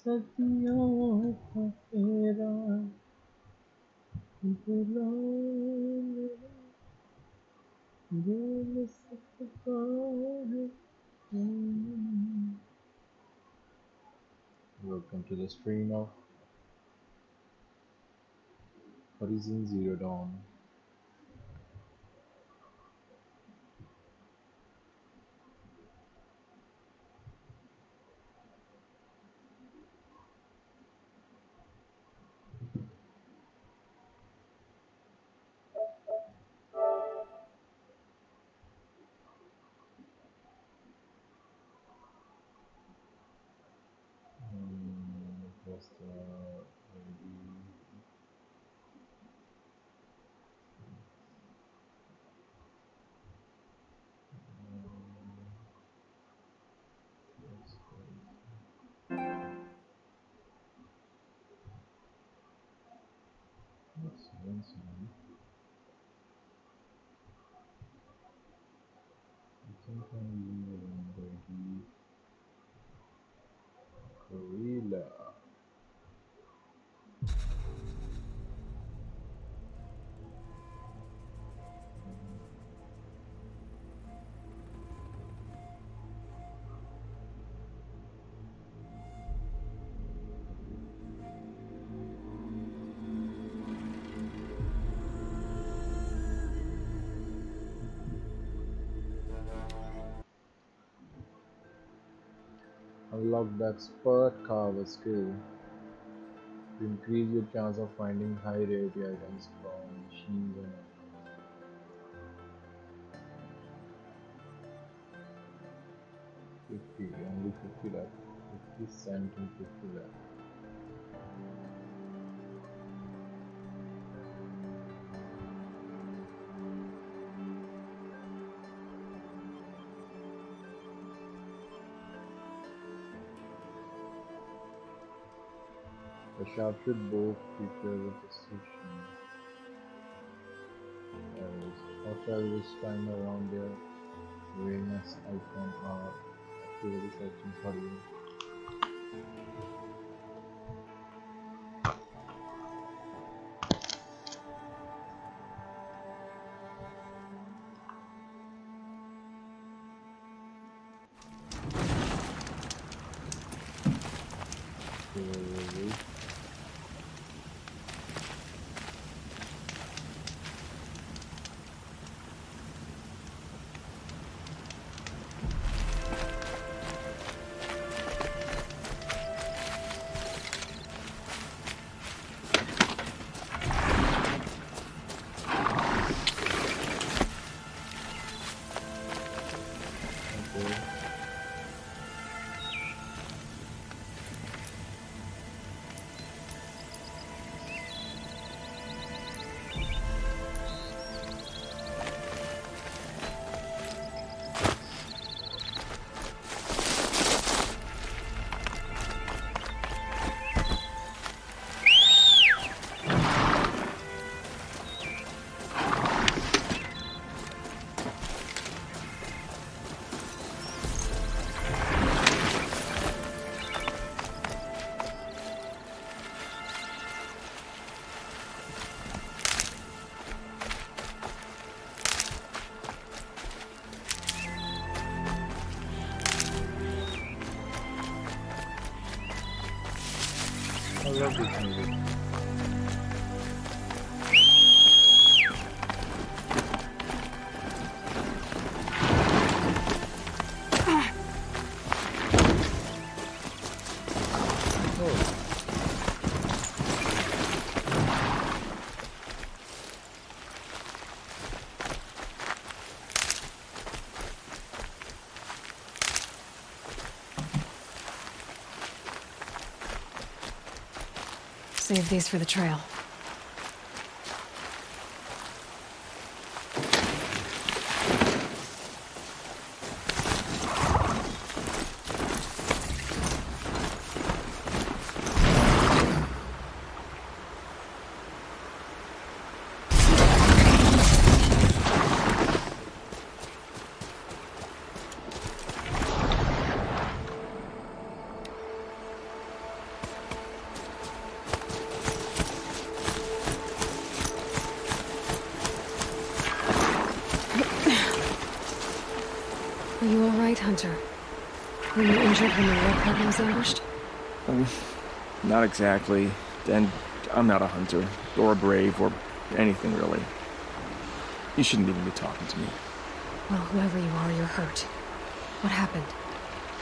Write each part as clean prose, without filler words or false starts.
सदियों का फेरा बुला बोल सकता है। Welcome to the stream of Horizon Zero Dawn. What's the gorilla? Unlock the expert carver skill to increase your chance of finding high rarity items from machines and animals. 50, only 50 left. 50 cents and 50 left. The sharpshooter bow features a precision. Hostile this time around their awareness icon are actively searching for you. I love this music. Save these for the trail. Are you alright, Hunter? Were you injured when the war party was ambushed? Not exactly. And I'm not a hunter, or a brave, or anything really. You shouldn't even be talking to me. Well, whoever you are, you're hurt. What happened?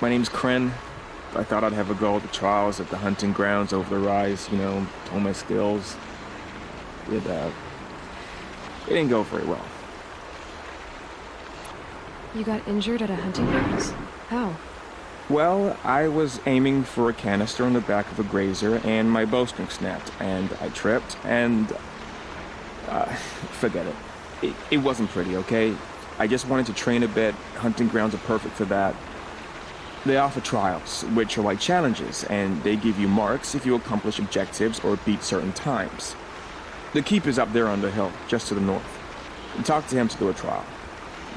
My name's Kren. I thought I'd have a go at the trials at the hunting grounds over the rise, you know, hone my skills. It didn't go very well. You got injured at a hunting grounds? How? Well, I was aiming for a canister on the back of a grazer, and my bowstring snapped, and I tripped, and... forget it. It wasn't pretty, okay? I just wanted to train a bit. Hunting grounds are perfect for that. They offer trials, which are like challenges, and they give you marks if you accomplish objectives or beat certain times. The keeper's up there on the hill, just to the north. Talk to him to do a trial.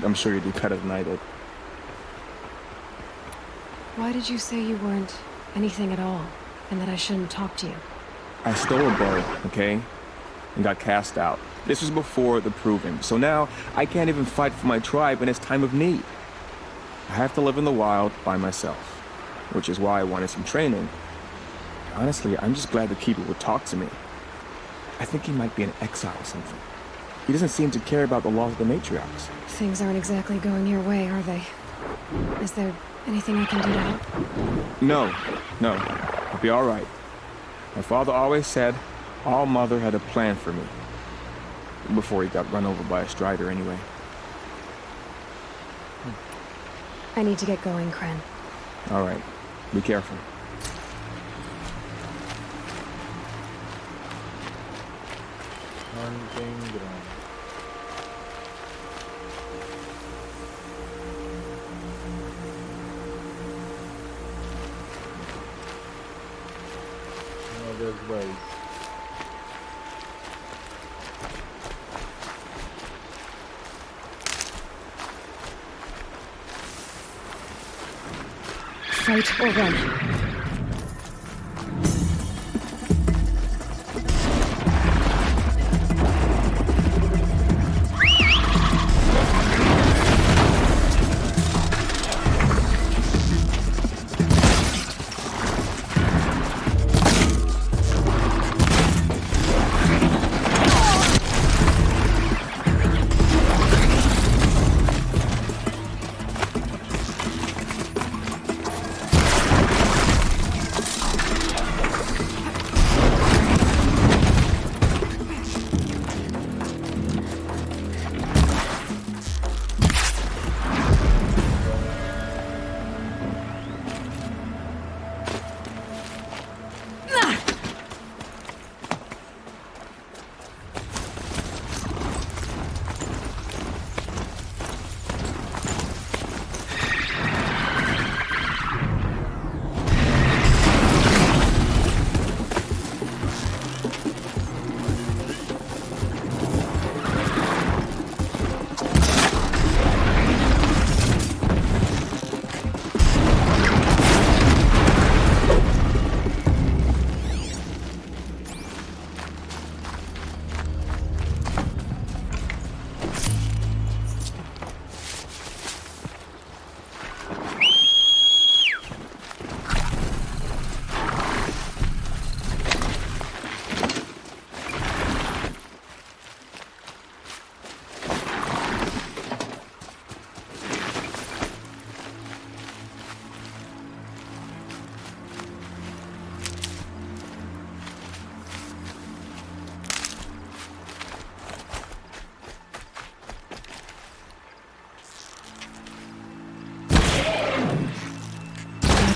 I'm sure you'd do better than I did. Why did you say you weren't anything at all, and that I shouldn't talk to you? I stole a bow, okay? And got cast out. This was before the proving, so now I can't even fight for my tribe in its time of need. I have to live in the wild by myself, which is why I wanted some training. Honestly, I'm just glad the keeper would talk to me. I think he might be in exile or something. He doesn't seem to care about the laws of the matriarchs. Things aren't exactly going your way, are they? Is there anything I can do to help? No. I'll be all right. My father always said All Mother had a plan for me. Before he got run over by a strider, anyway. I need to get going, Kren. All right. Be careful. Hunting ground. There's guys. Fight or run.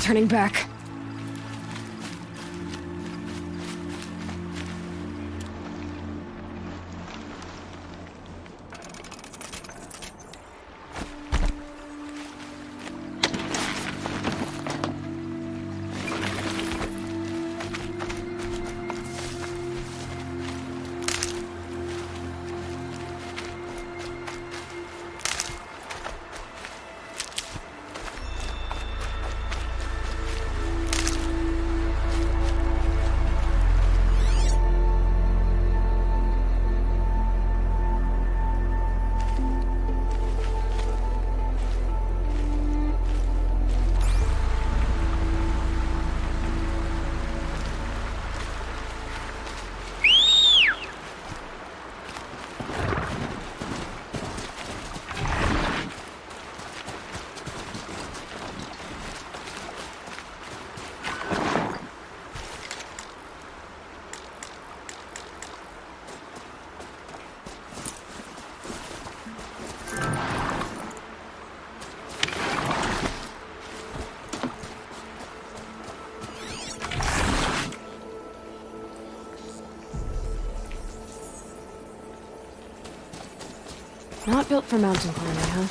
Turning back. Not built for mountain climbing, huh?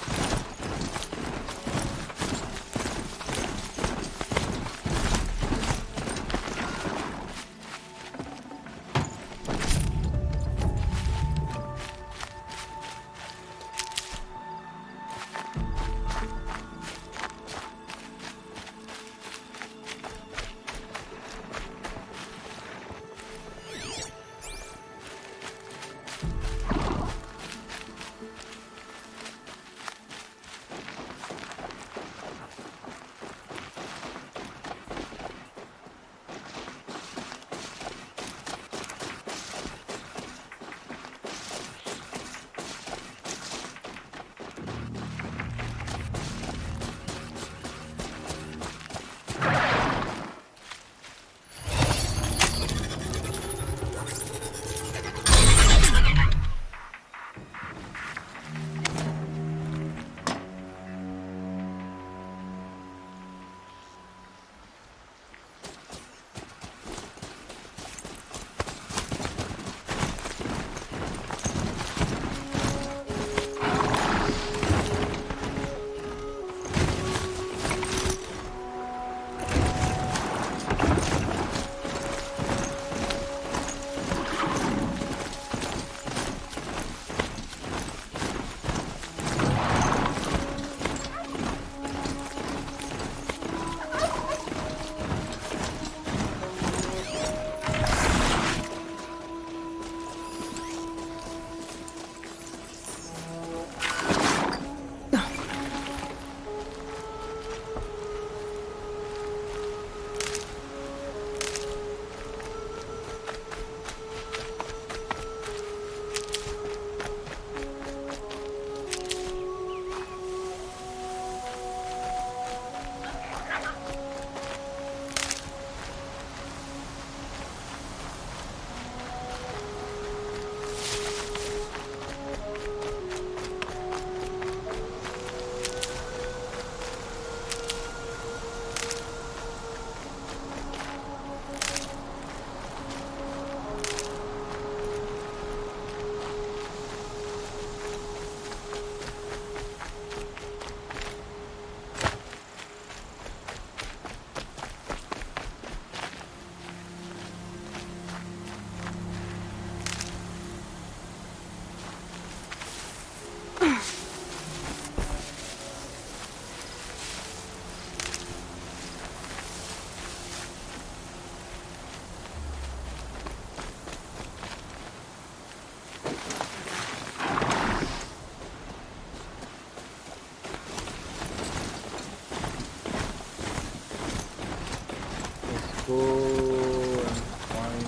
Let's go and find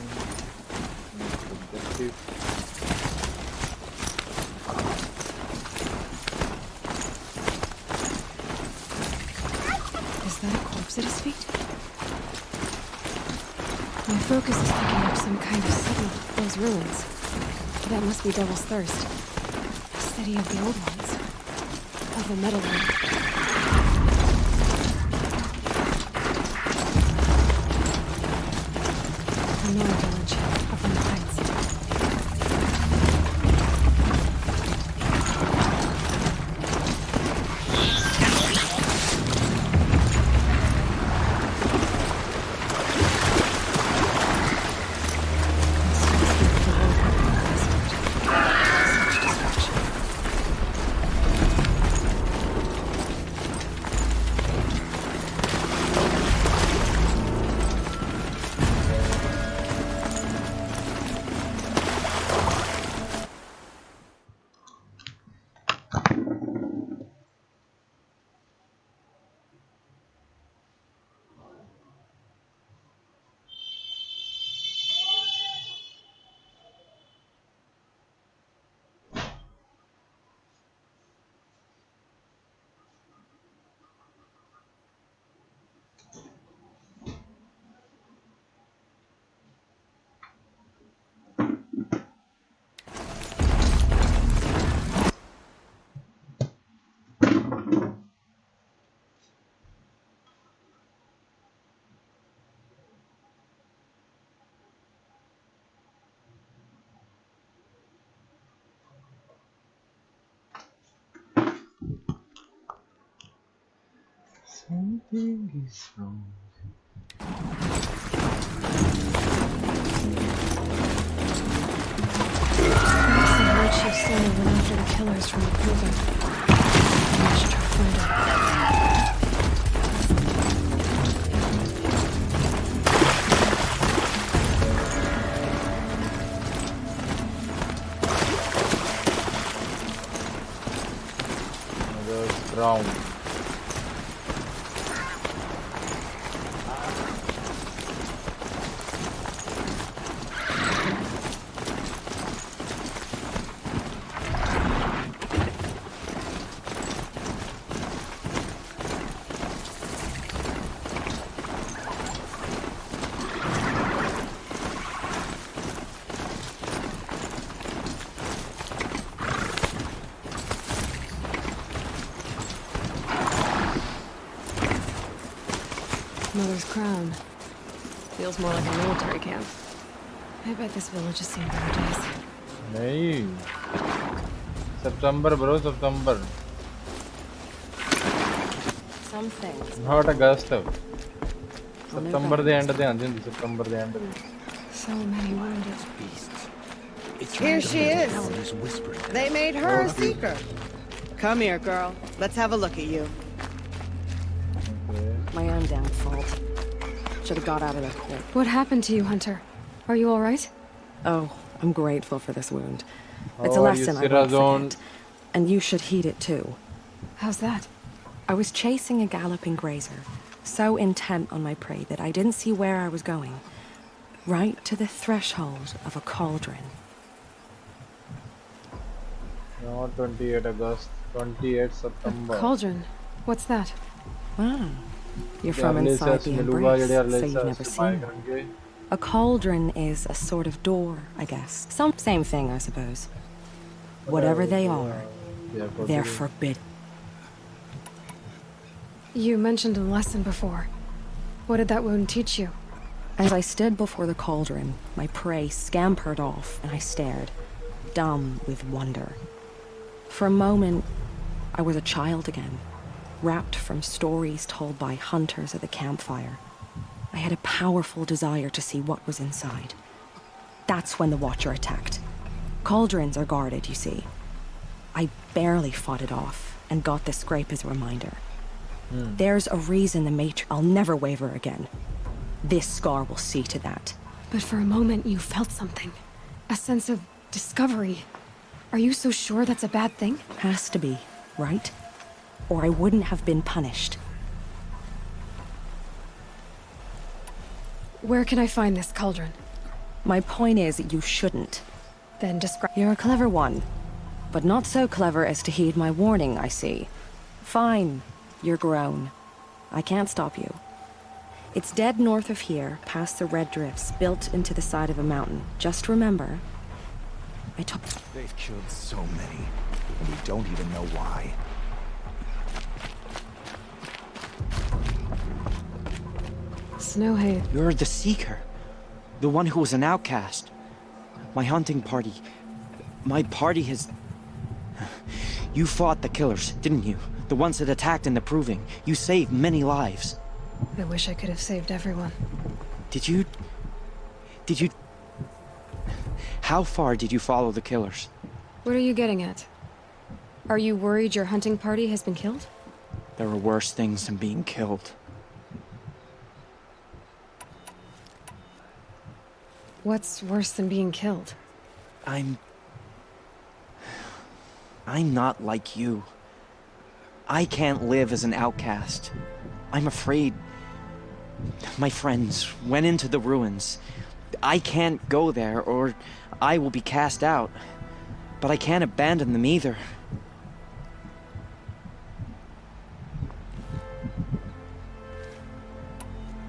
the objective. Is that a corpse at his feet? My focus is picking up some kind of city of those ruins. That must be Devil's Thirst. A city of the old ones. Of the metal one. A Nora village, up in the heights. Something is wrong. Perhaps the war chief Sona went after the killers from the proving. I should try to find her. Another ground. Mother's crown. Feels more like a military camp. I bet this village has seen better days. नहीं. September, bro. September. Some things. Not August. September the end. September the end. So many wounded. Here she is. They made her a seeker. Come here, girl. Let's have a look at you. Okay. My own damn fault. Should have got out of there quick. What happened to you, Hunter? Are you all right? Oh, I'm grateful for this wound. How It's a are you, lesson I won't Sirazon? forget. And you should heed it too. How's that? I was chasing a galloping grazer, so intent on my prey that I didn't see where I was going. Right to the threshold of a cauldron. Not 28 August. 28 September. Cauldron. What's that? Ah, you're from inside the embrace, so you've never seen one. A cauldron is a sort of door, I guess. Same thing, I suppose. Whatever they are, they're forbidden. You mentioned a lesson before. What did that wound teach you? As I stood before the cauldron, my prey scampered off, and I stared, dumb with wonder. For a moment, I was a child again, wrapped from stories told by hunters at the campfire. I had a powerful desire to see what was inside. That's when the Watcher attacked. Cauldrons are guarded, you see. I barely fought it off, and got this scrape as a reminder. There's a reason the Matrix... I'll never waver again. This scar will see to that. But for a moment you felt something. A sense of discovery. Are you so sure that's a bad thing? Has to be, right? Or I wouldn't have been punished. Where can I find this cauldron? My point is, you shouldn't. Then describe... You're a clever one. But not so clever as to heed my warning, I see. Fine. You're grown. I can't stop you. It's dead north of here, past the red drifts, built into the side of a mountain. Just remember, I took... They've killed so many, and we don't even know why. Snowhaze. You're the Seeker. The one who was an outcast. My hunting party. My party has... You fought the killers, didn't you? The ones that attacked in the Proving. You saved many lives. I wish I could have saved everyone. Did you... How far did you follow the killers? What are you getting at? Are you worried your hunting party has been killed? There are worse things than being killed. What's worse than being killed? I'm not like you. I can't live as an outcast. I'm afraid. My friends went into the ruins. I can't go there, or I will be cast out. But I can't abandon them either.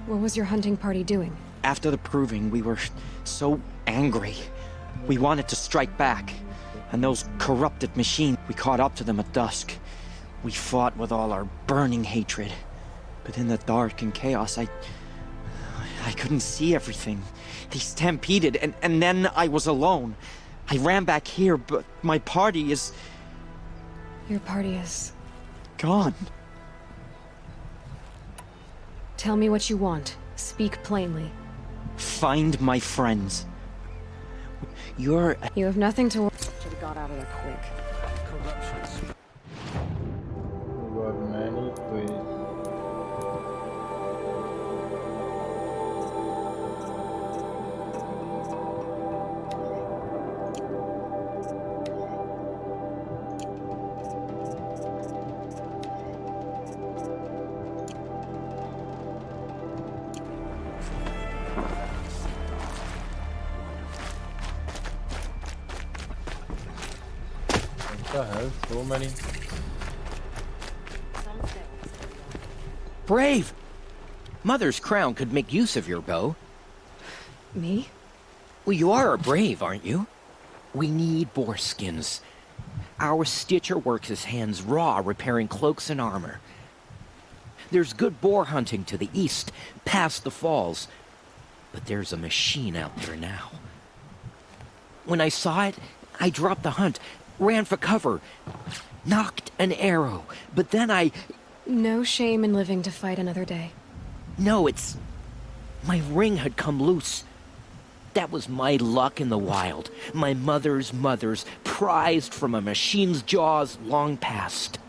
What was your hunting party doing? After the Proving, we were so angry. We wanted to strike back. And those corrupted machines, we caught up to them at dusk. We fought with all our burning hatred. But in the dark and chaos, I couldn't see everything. They stampeded, and then I was alone. I ran back here, but my party is... Your party is... gone. Tell me what you want. Speak plainly. Find my friends. You have nothing to worry. Should have got out of there quick. We got many quiz. What the hell? So many. Brave! Mother's crown could make use of your bow. Me? Well, you are a brave, aren't you? We need boar skins. Our stitcher works his hands raw repairing cloaks and armor. There's good boar hunting to the east, past the falls. But there's a machine out there now. When I saw it, I dropped the hunt, ran for cover, knocked an arrow, but then I... No shame in living to fight another day. No, it's... my ring had come loose. That was my luck in the wild. My mother's prized from a machine's jaws long past.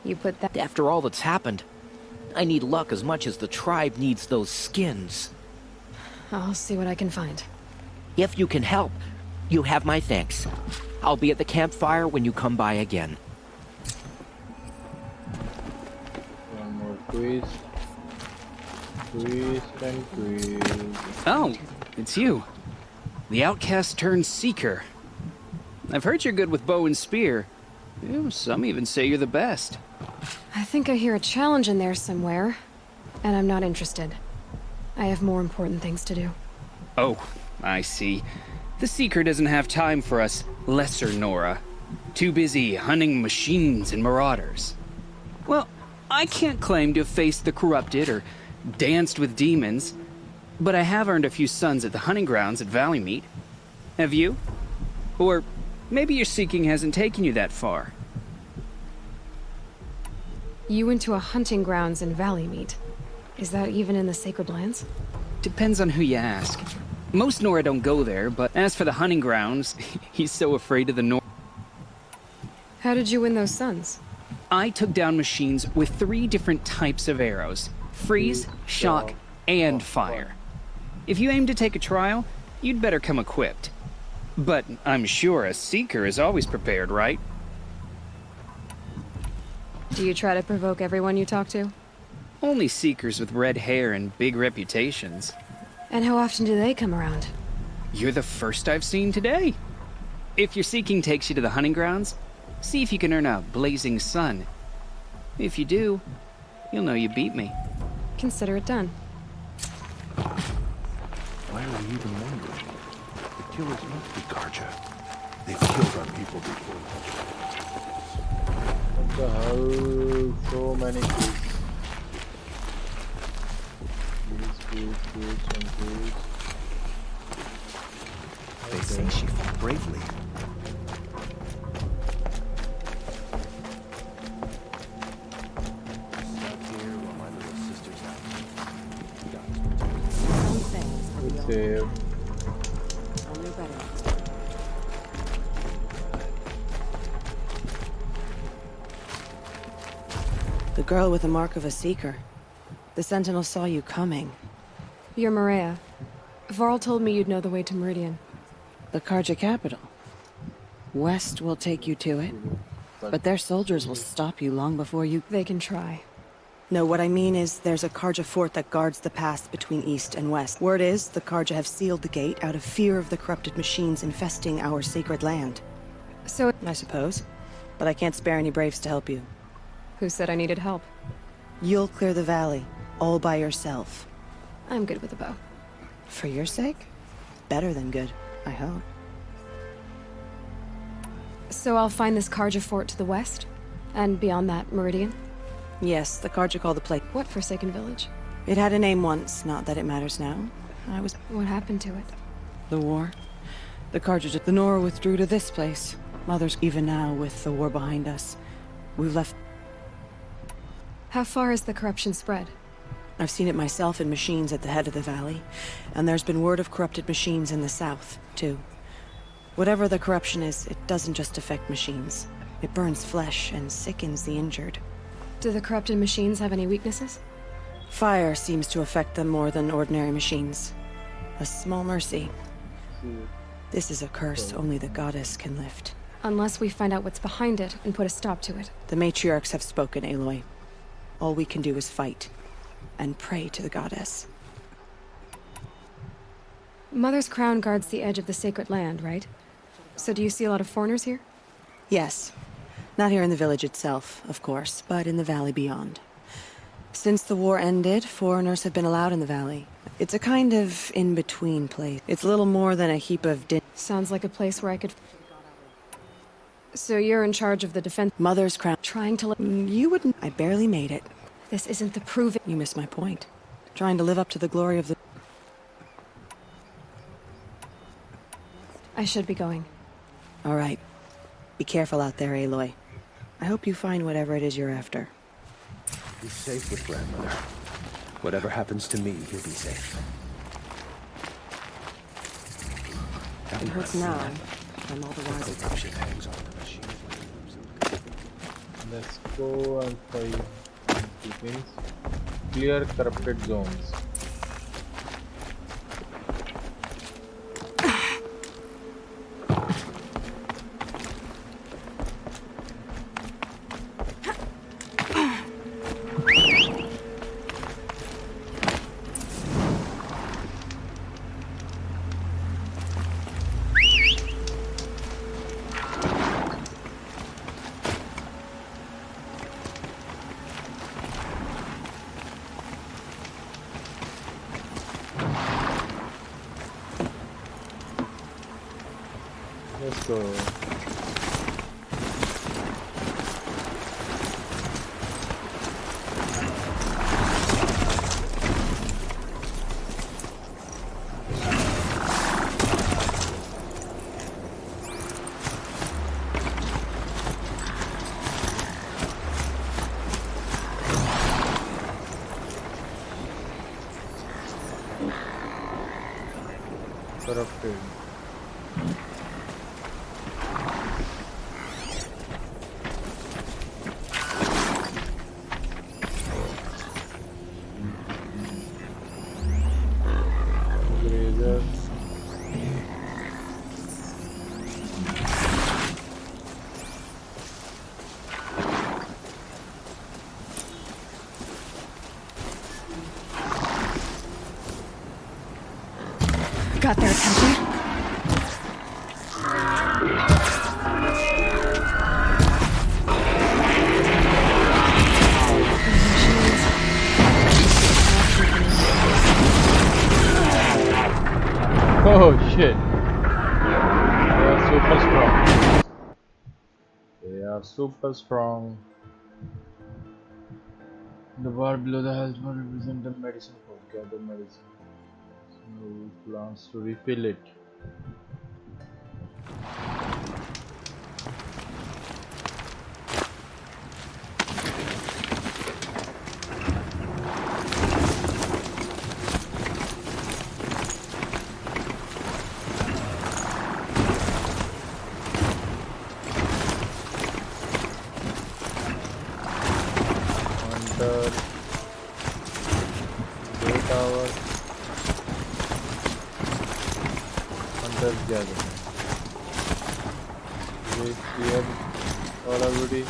You put that... After all that's happened, I need luck as much as the tribe needs those skins. I'll see what I can find. If you can help, you have my thanks. I'll be at the campfire when you come by again. One more quiz. Quiz and quiz. Oh, it's you. The outcast turned seeker. I've heard you're good with bow and spear. Some even say you're the best. I think I hear a challenge in there somewhere, and I'm not interested. I have more important things to do. Oh, I see. The Seeker doesn't have time for us lesser Nora. Too busy hunting machines and marauders. Well, I can't claim to have faced the corrupted or danced with demons, but I have earned a few sons at the hunting grounds at Valley Meet. Have you? Or maybe your seeking hasn't taken you that far. You went to a hunting grounds in Valley Meet. Is that even in the Sacred Lands? Depends on who you ask. Most Nora don't go there, but as for the hunting grounds, he's so afraid of the Nora. How did you win those sons? I took down machines with 3 different types of arrows. Freeze, shock, and fire. If you aim to take a trial, you'd better come equipped. But I'm sure a seeker is always prepared, right? Do you try to provoke everyone you talk to? Only seekers with red hair and big reputations. And how often do they come around? You're the first I've seen today. If your seeking takes you to the hunting grounds, see if you can earn a blazing sun. If you do, you'll know you beat me. Consider it done. Why are we even wondering? The killers must be Karja. They've killed our people before. What the hell? So many quiz. Quiz and quiz. They say she fought bravely. Some things are beyond. Save. I'll know better next time. The girl with the mark of a seeker. The Sentinel saw you coming. You're Maria. Varl told me you'd know the way to Meridian. The Karja capital. West will take you to it, but their soldiers will stop you long before you... They can try. No, what I mean is there's a Karja fort that guards the pass between east and west. Word is, the Karja have sealed the gate out of fear of the corrupted machines infesting our sacred land. So, I suppose. But I can't spare any braves to help you. who said I needed help? You'll clear the valley, all by yourself. I'm good with a bow. For your sake? Better than good, I hope. So I'll find this Karja fort to the west? And beyond that, Meridian? Yes, the Karja call the place. What Forsaken Village? It had a name once, not that it matters now. What happened to it? The war. The Karja, the Nora withdrew to this place. Mother's even now, with the war behind us. We've left... How far has the corruption spread? I've seen it myself in machines at the head of the valley, and there's been word of corrupted machines in the south, too. Whatever the corruption is, it doesn't just affect machines. It burns flesh and sickens the injured. Do the corrupted machines have any weaknesses? Fire seems to affect them more than ordinary machines. A small mercy. This is a curse only the goddess can lift. Unless we find out what's behind it and put a stop to it. The matriarchs have spoken, Aloy. All we can do is fight. And pray to the goddess. Mother's crown guards the edge of the sacred land, right? So do you see a lot of foreigners here? Yes. Not here in the village itself, of course, but in the valley beyond. Since the war ended, foreigners have been allowed in the valley. It's a kind of in-between place. It's little more than a heap of Sounds like a place where I could... So you're in charge of the defense... Mother's crown. Trying to... You wouldn't... I barely made it. This isn't the proving... You missed my point. Trying to live up to the glory of the... I should be going. All right. Be careful out there, Aloy. I hope you find whatever it is you're after. Be safe with grandmother. Whatever happens to me, you'll be safe. It hurts now. I'm all the wiser. Corruption hangs on the machine. Let's go and find two things. Clear corrupted zones. Let's go. Corrupted. Got their attention? Oh shit. They are super strong. They are super strong. The bar below the health bar represents the medicine for gather medicine. So plants to refill it. Under 8 hours. Under gathering. Wait here. All already.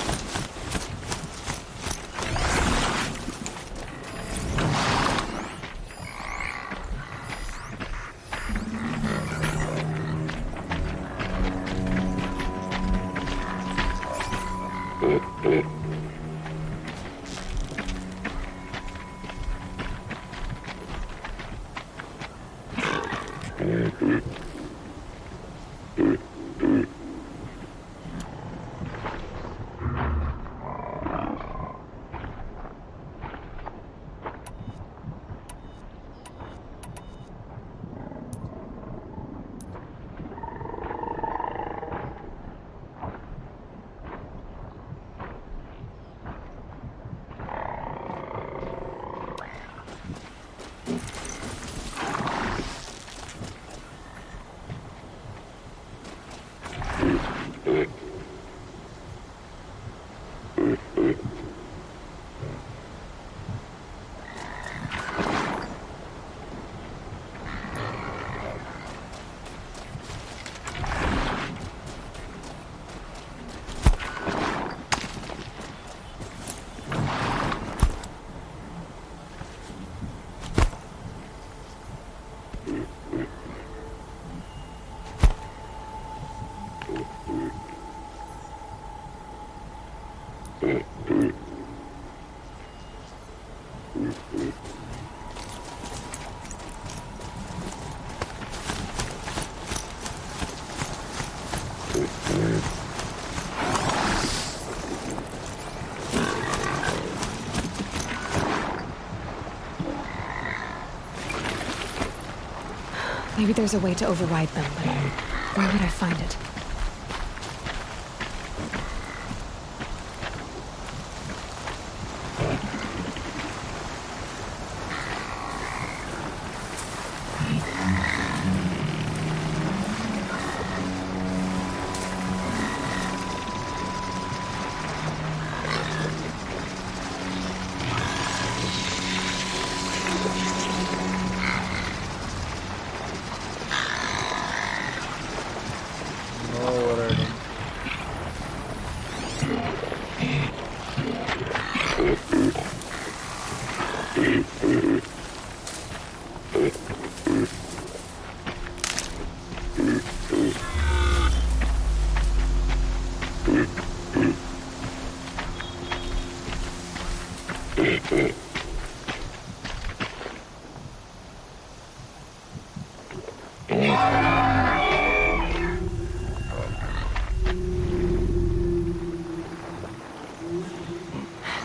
Maybe there's a way to override them, but where would I find it?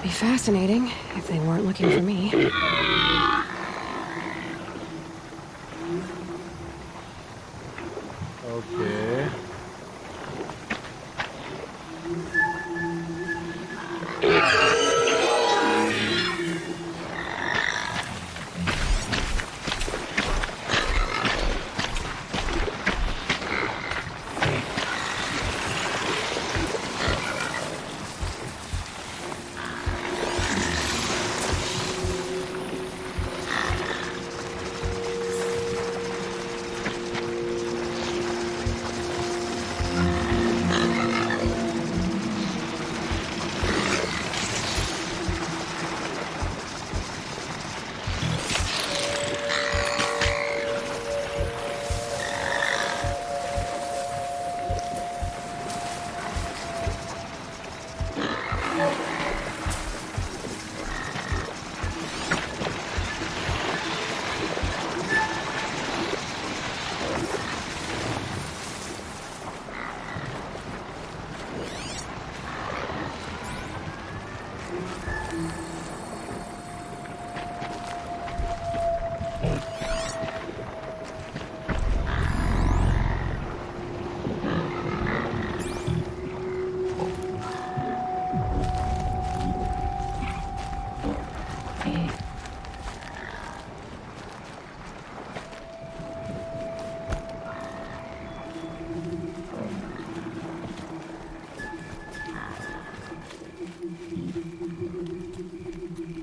Be fascinating if they weren't looking for me. Okay.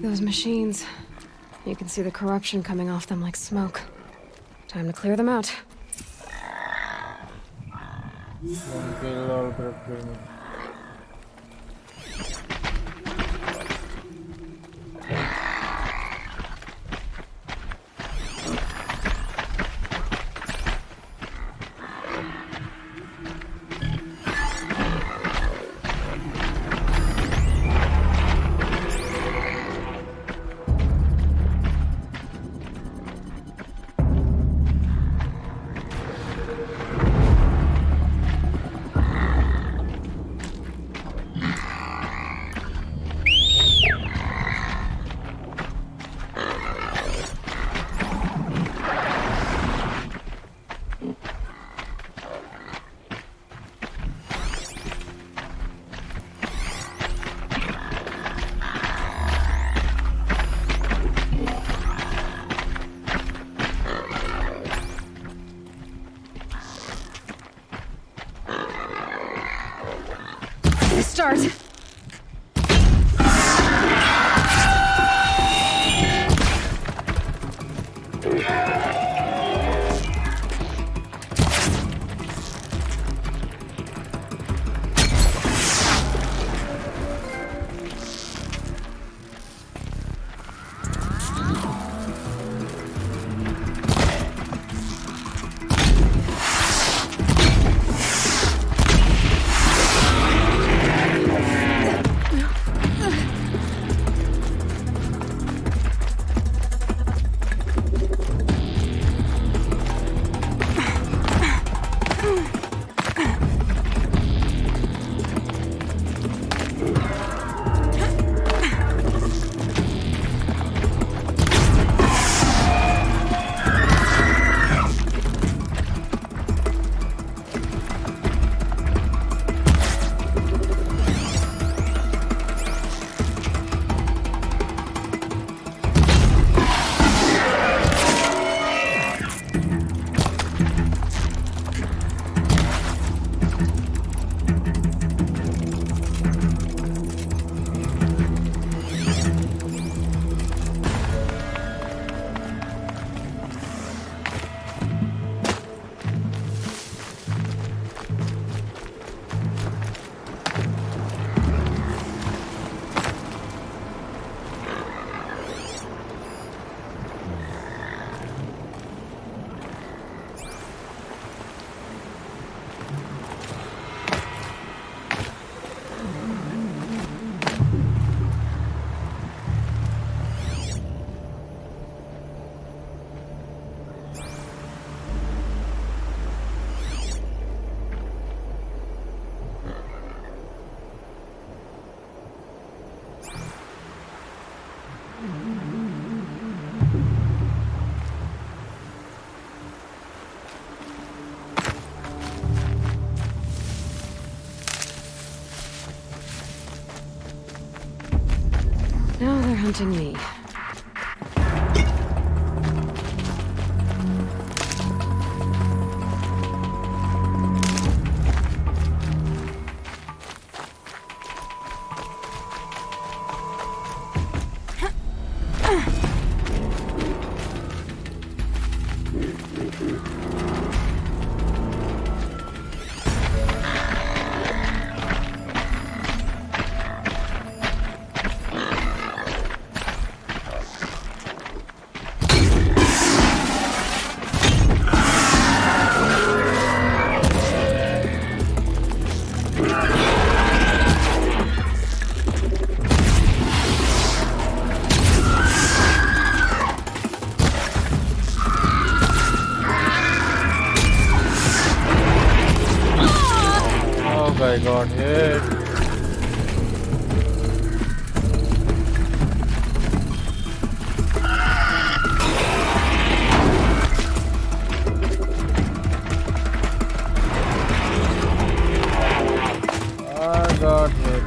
Those machines. You can see the corruption coming off them like smoke. Time to clear them out. Start. hunting me. I got hit. I got hit.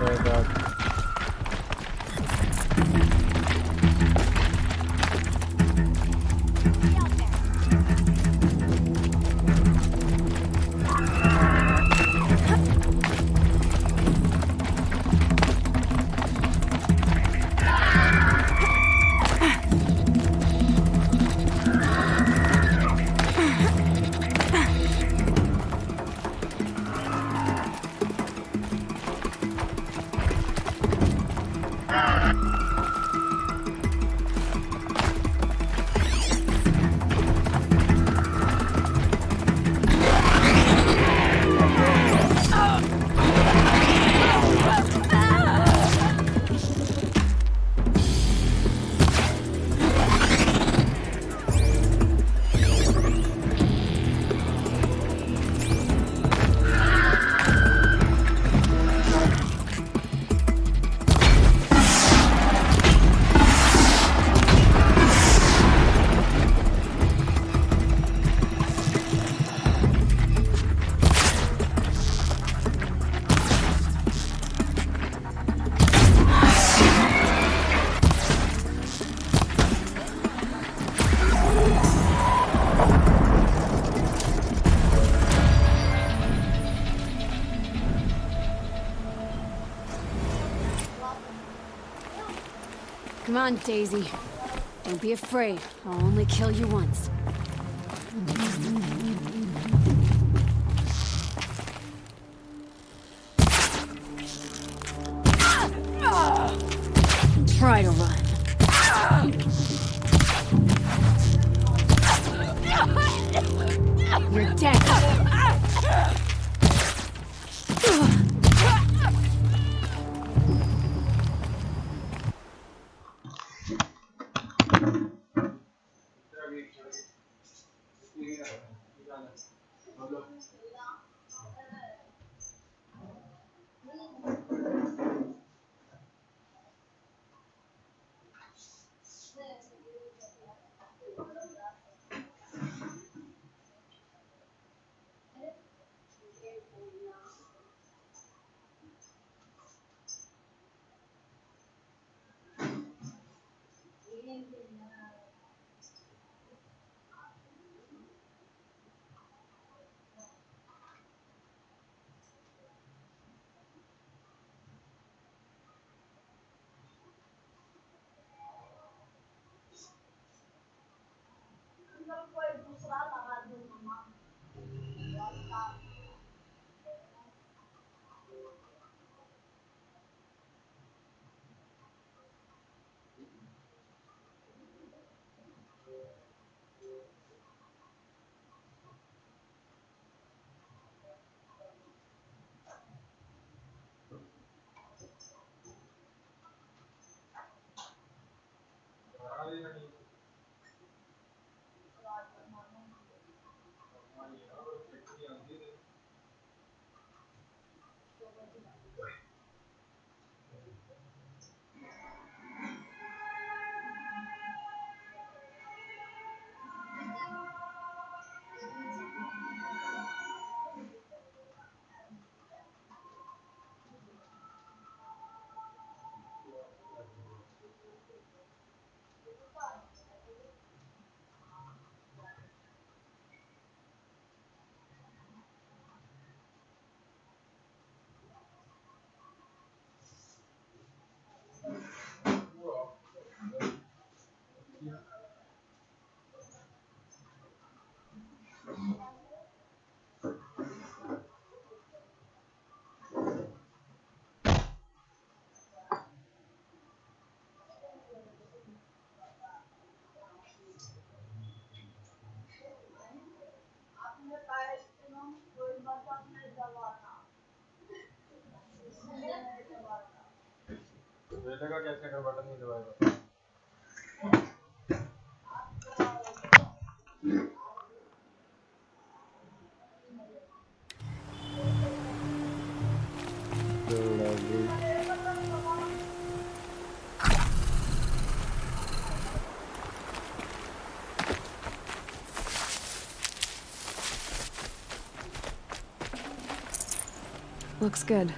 Come on, Daisy. Don't be afraid. I'll only kill you once. Try to run. You're dead. Lovely. Looks good.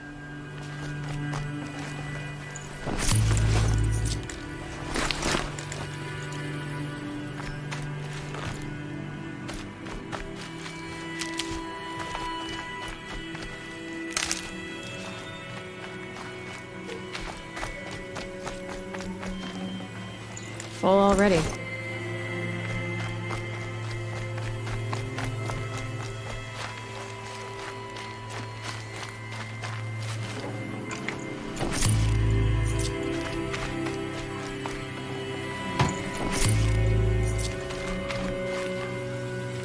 Full already.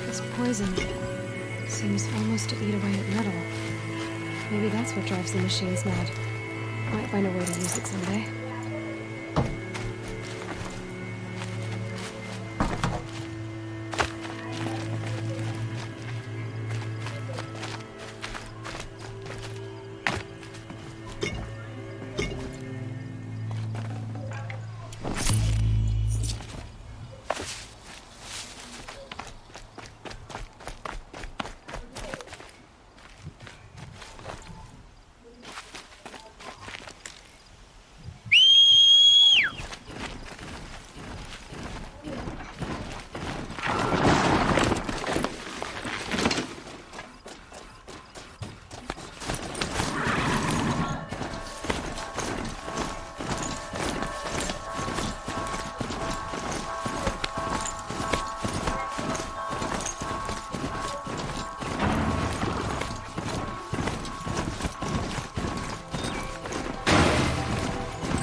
This poison seems almost to eat away at metal. Maybe that's what drives the machines mad. Might find a way to use it someday.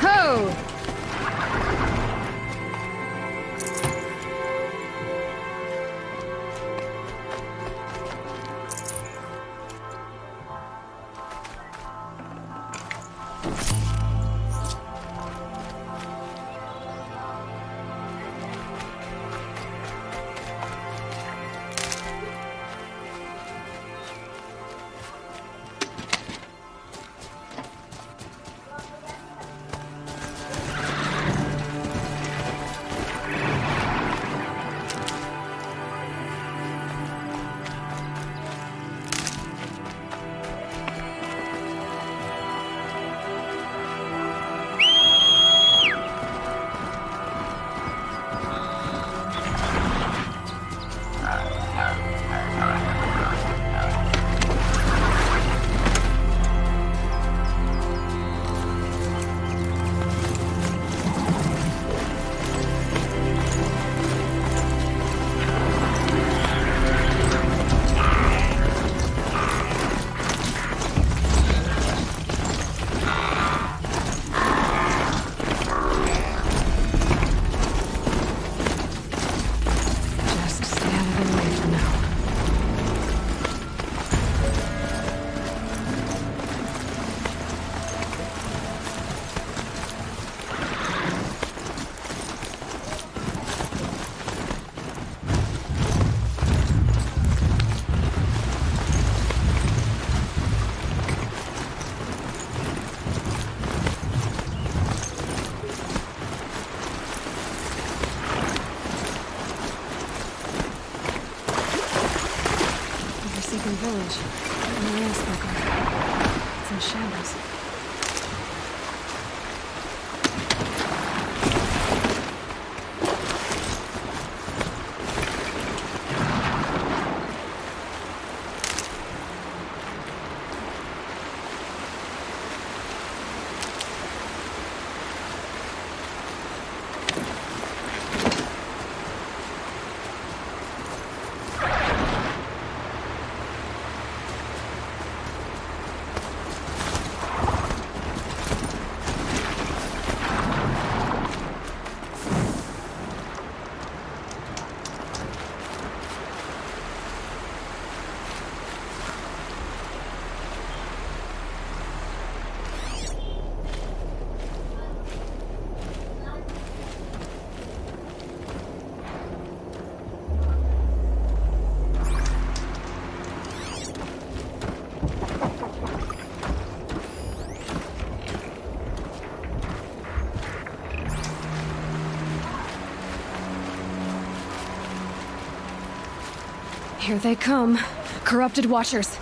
Ho! Village. Maria spoke of. It's in shambles. Here they come. Corrupted Watchers.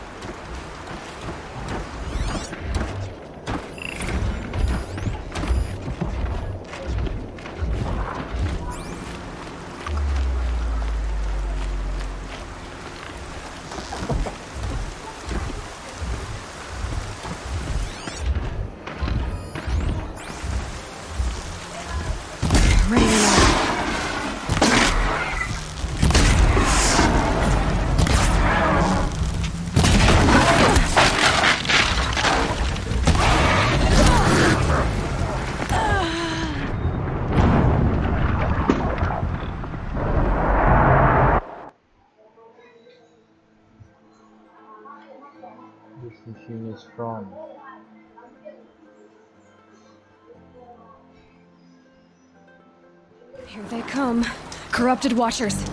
This machine is strong. Here they come. Corrupted Watchers.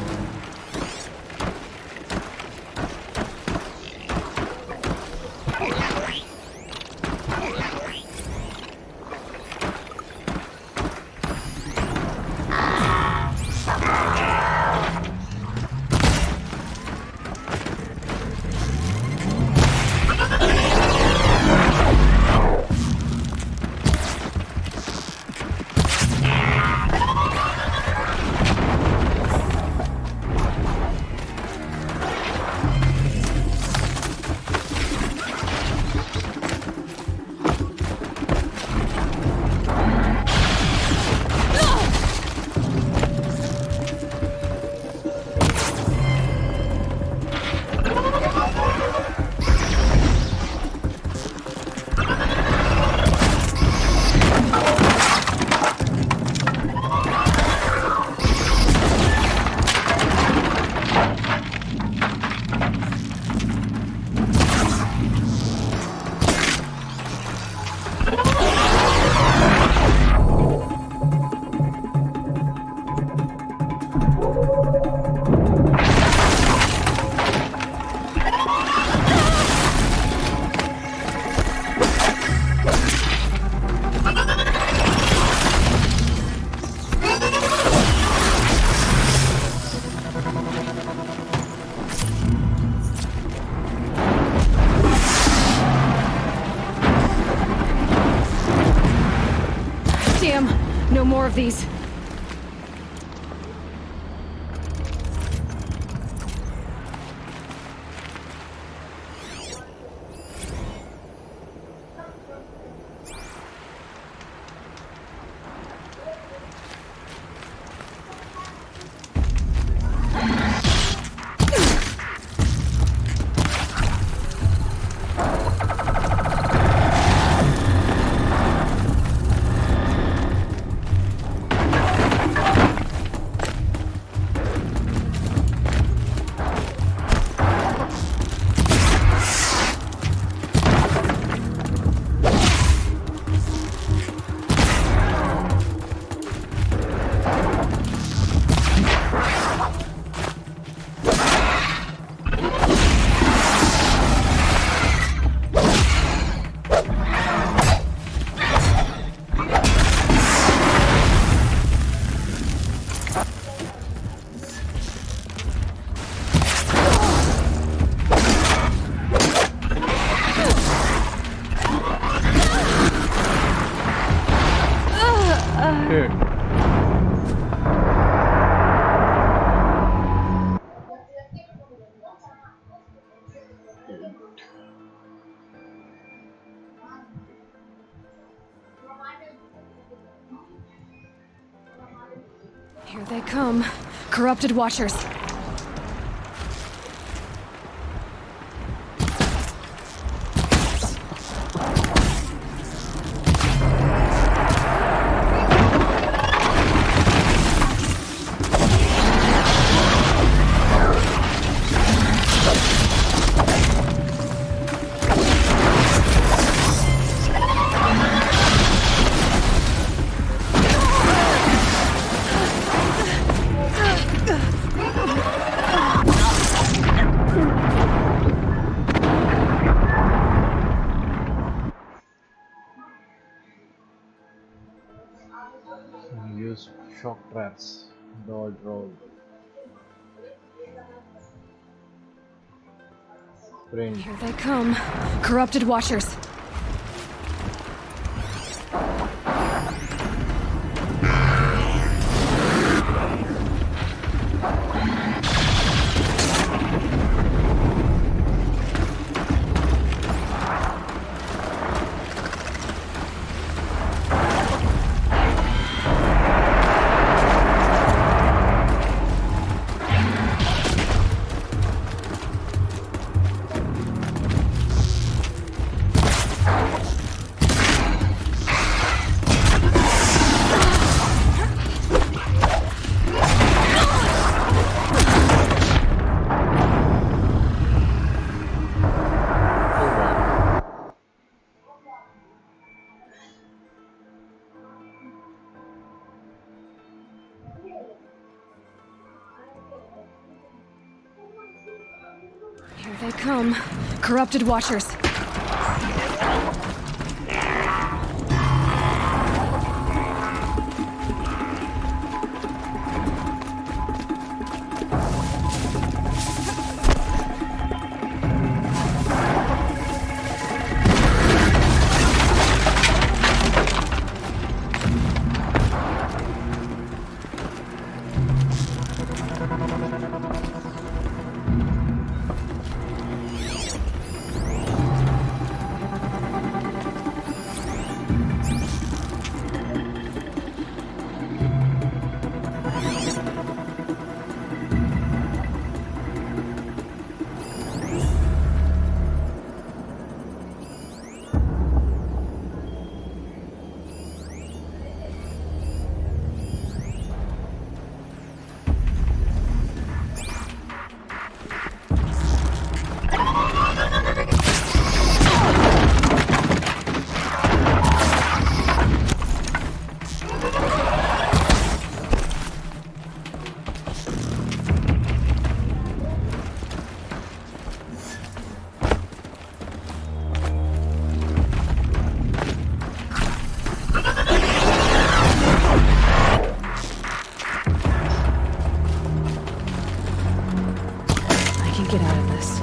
Damn! No more of these. Here they come. Corrupted Watchers. Use shock traps. Dodge roll. Friend. Here they come. Corrupted Watchers. Here they come. Corrupted Watchers. Get out of this.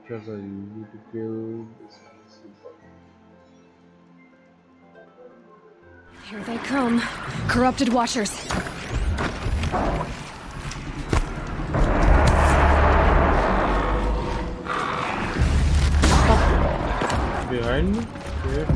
Watchers are easy to kill. This one is super. Here they come. Corrupted Watchers. Behind me? Here.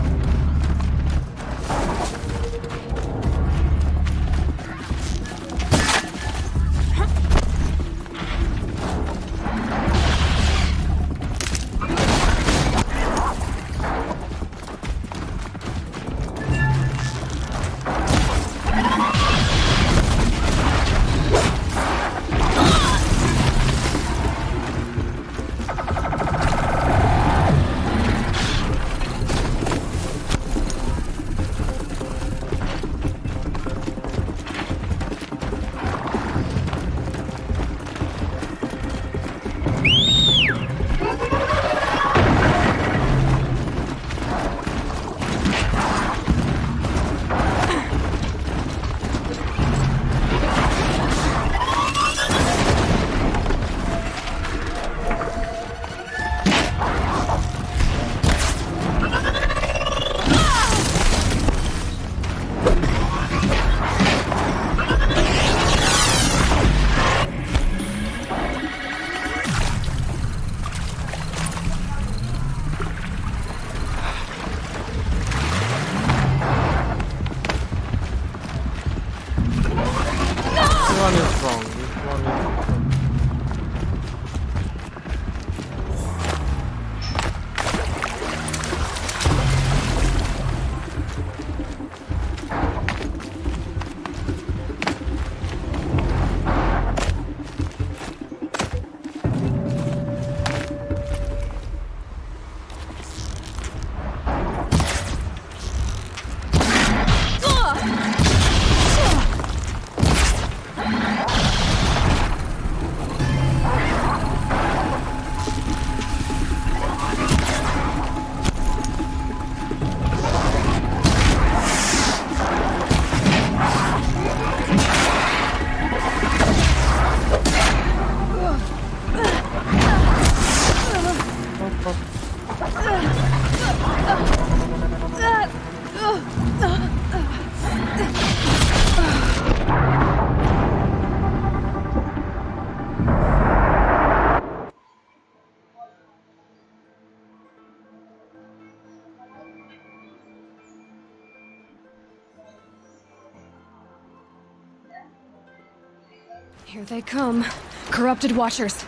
Here they come. Corrupted Watchers.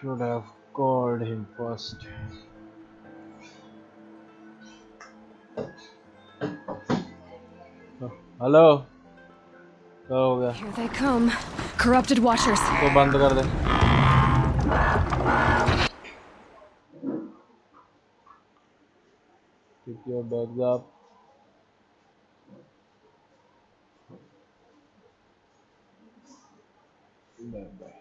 Should have called him first. Hello क्या हो गया? Here they come. Corrupted Watchers. तो बंद कर दे. Pick your bags up. Bye bye.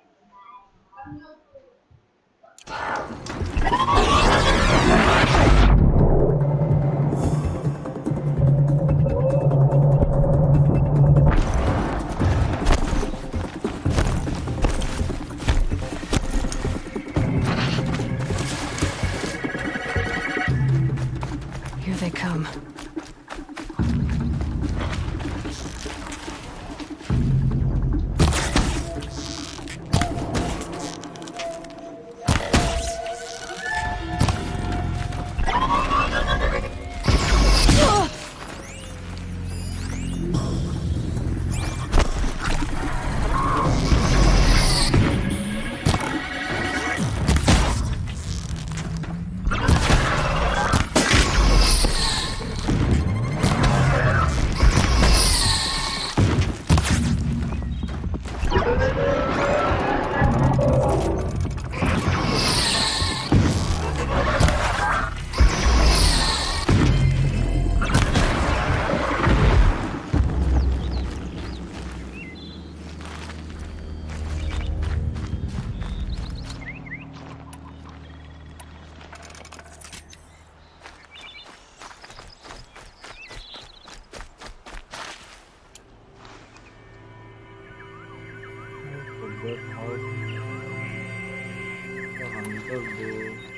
Here they come. Get hurt. The hunter though.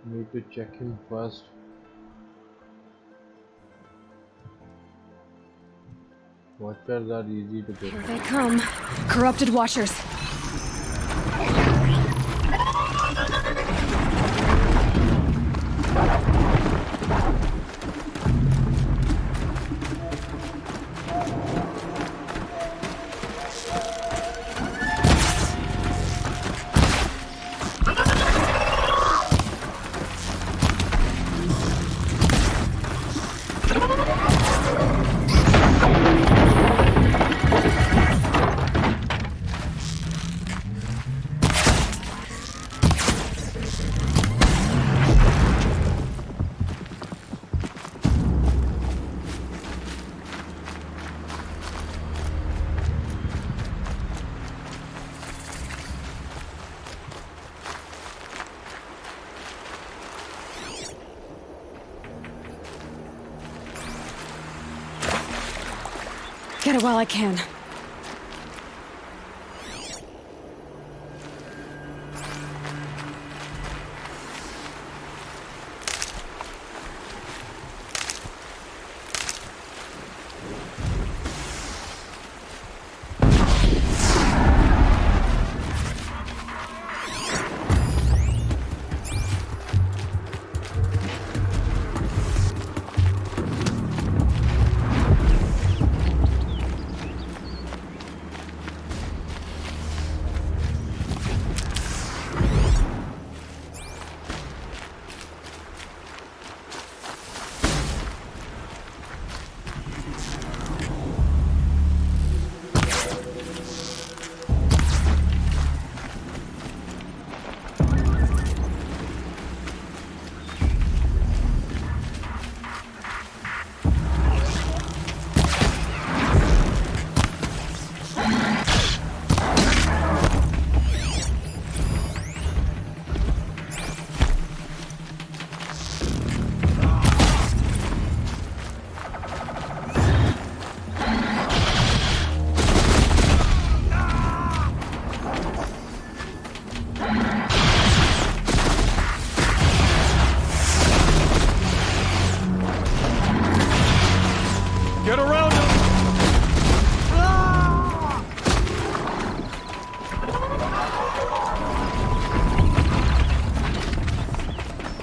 Need to check him first. Watchers are easy to get. Here they come. Corrupted watchers. Get it while I can. Get around him!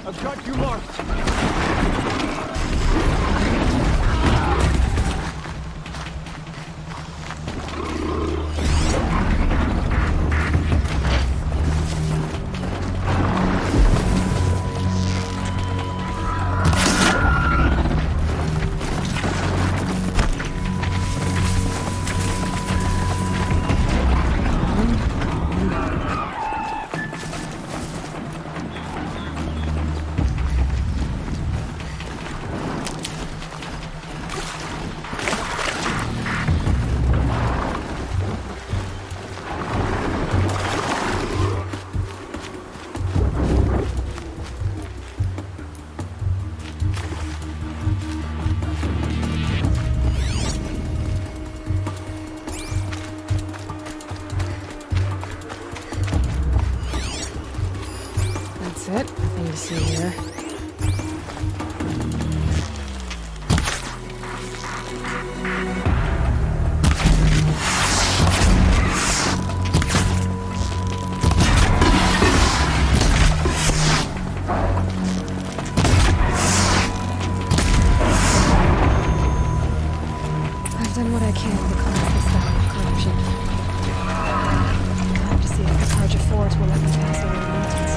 I've got you marked. That's it. Nothing to see here. done what I can to cleanse this valley of corruption. I'll have to see if the Carja Fort will let me pass over the mountains.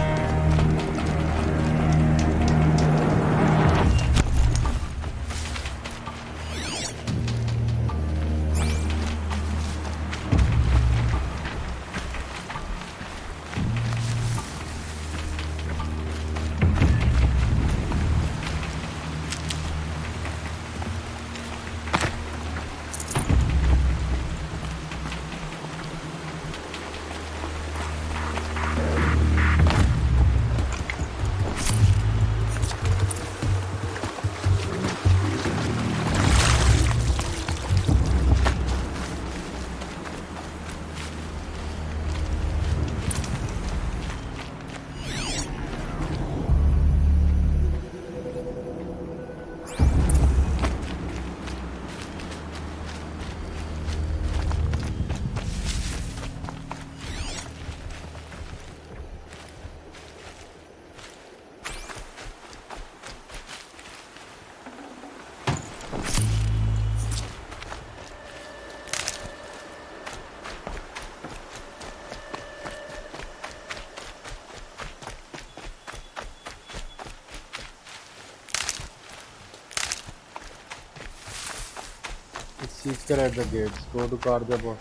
Seeker at the gates. Go to Karja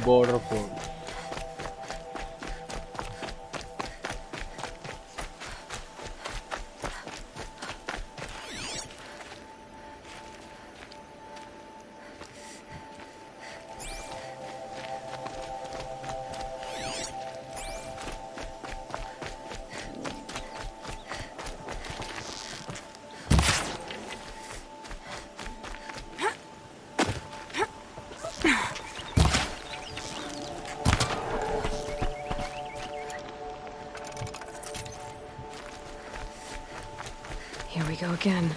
border fort. Here we go again.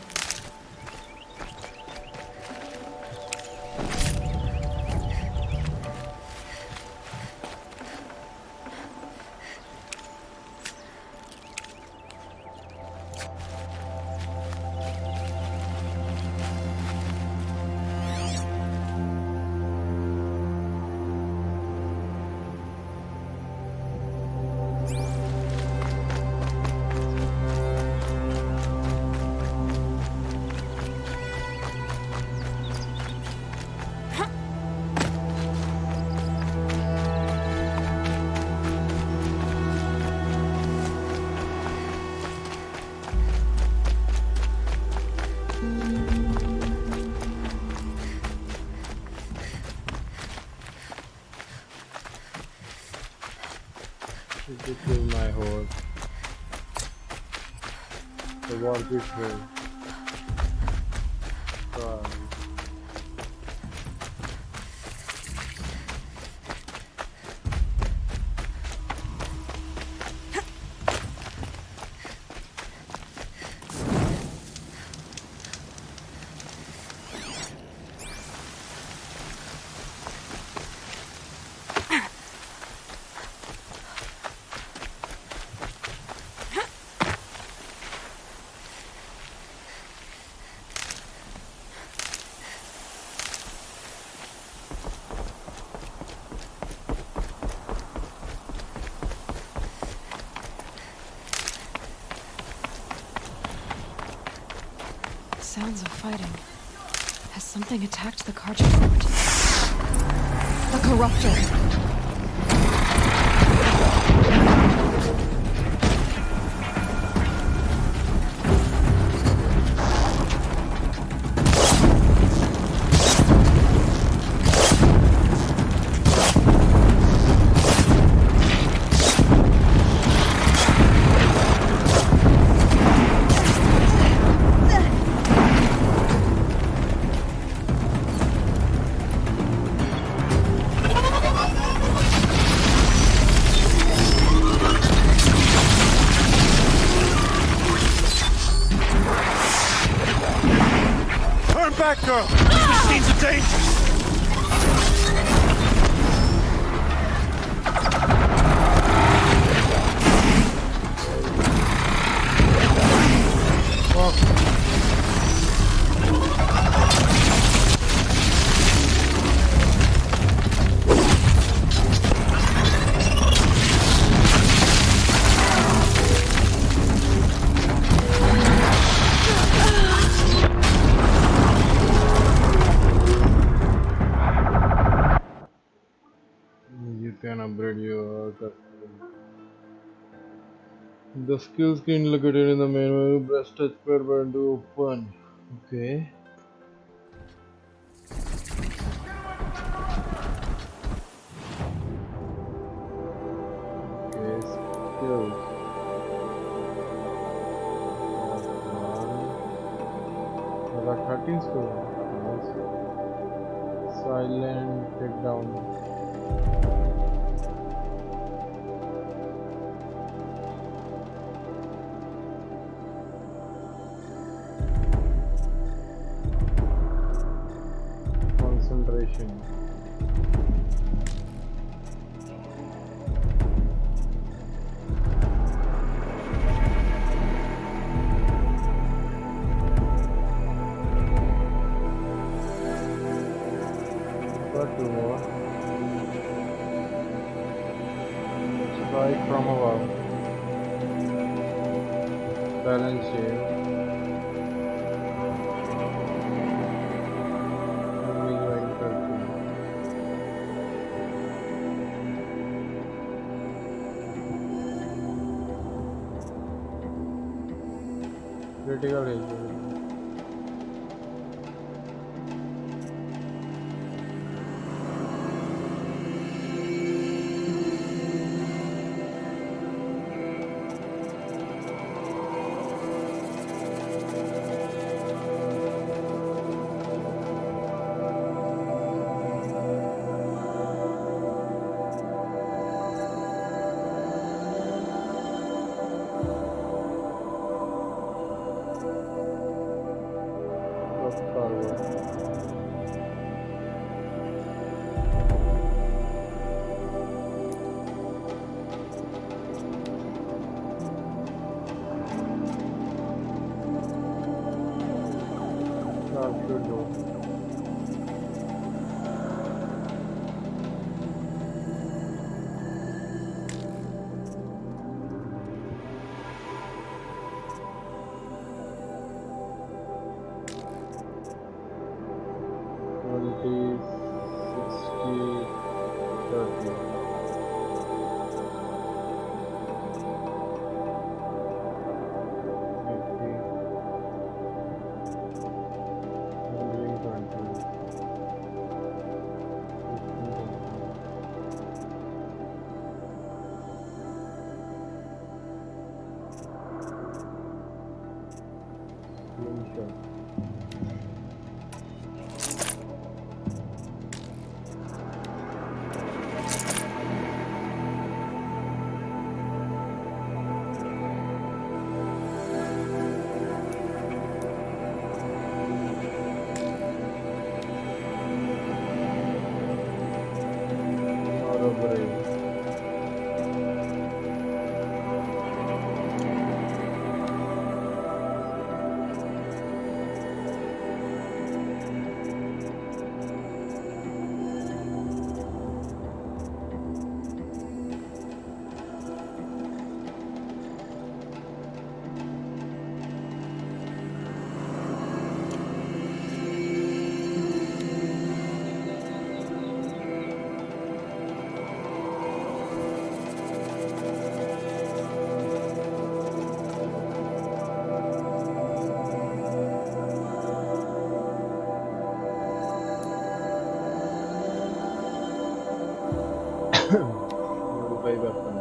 This is my horse. The work is here. Sounds of fighting. Has something attacked the Carja Fort? A corruptor! Back, girl! These machines are dangerous! can upgrade your custom. The skill screen located in the main menu. Press touchpad button to open. Okay. Okay, skills. There are 13 skills. Nice. Silent takedown. Concentration. Got two more. Strike from above. Balance shield. Enemy joint circle. Critical hit. Quality 60, 30. Modify weapon.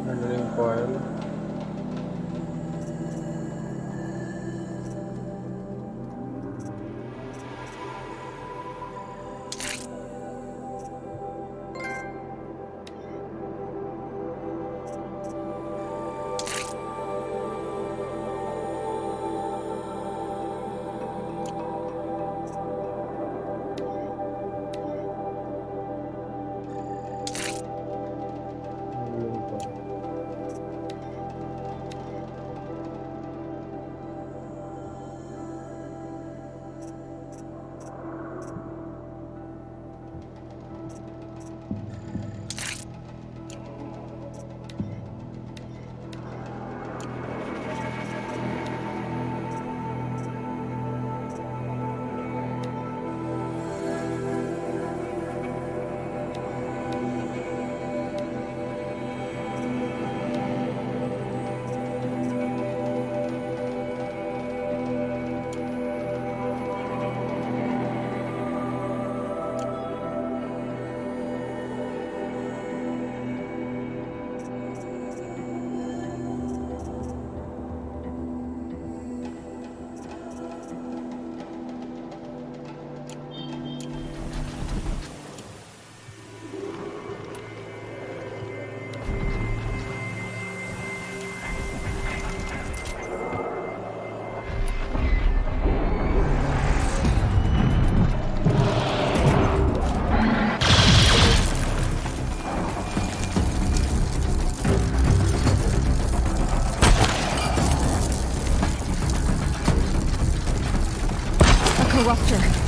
Handling coil. corruptor.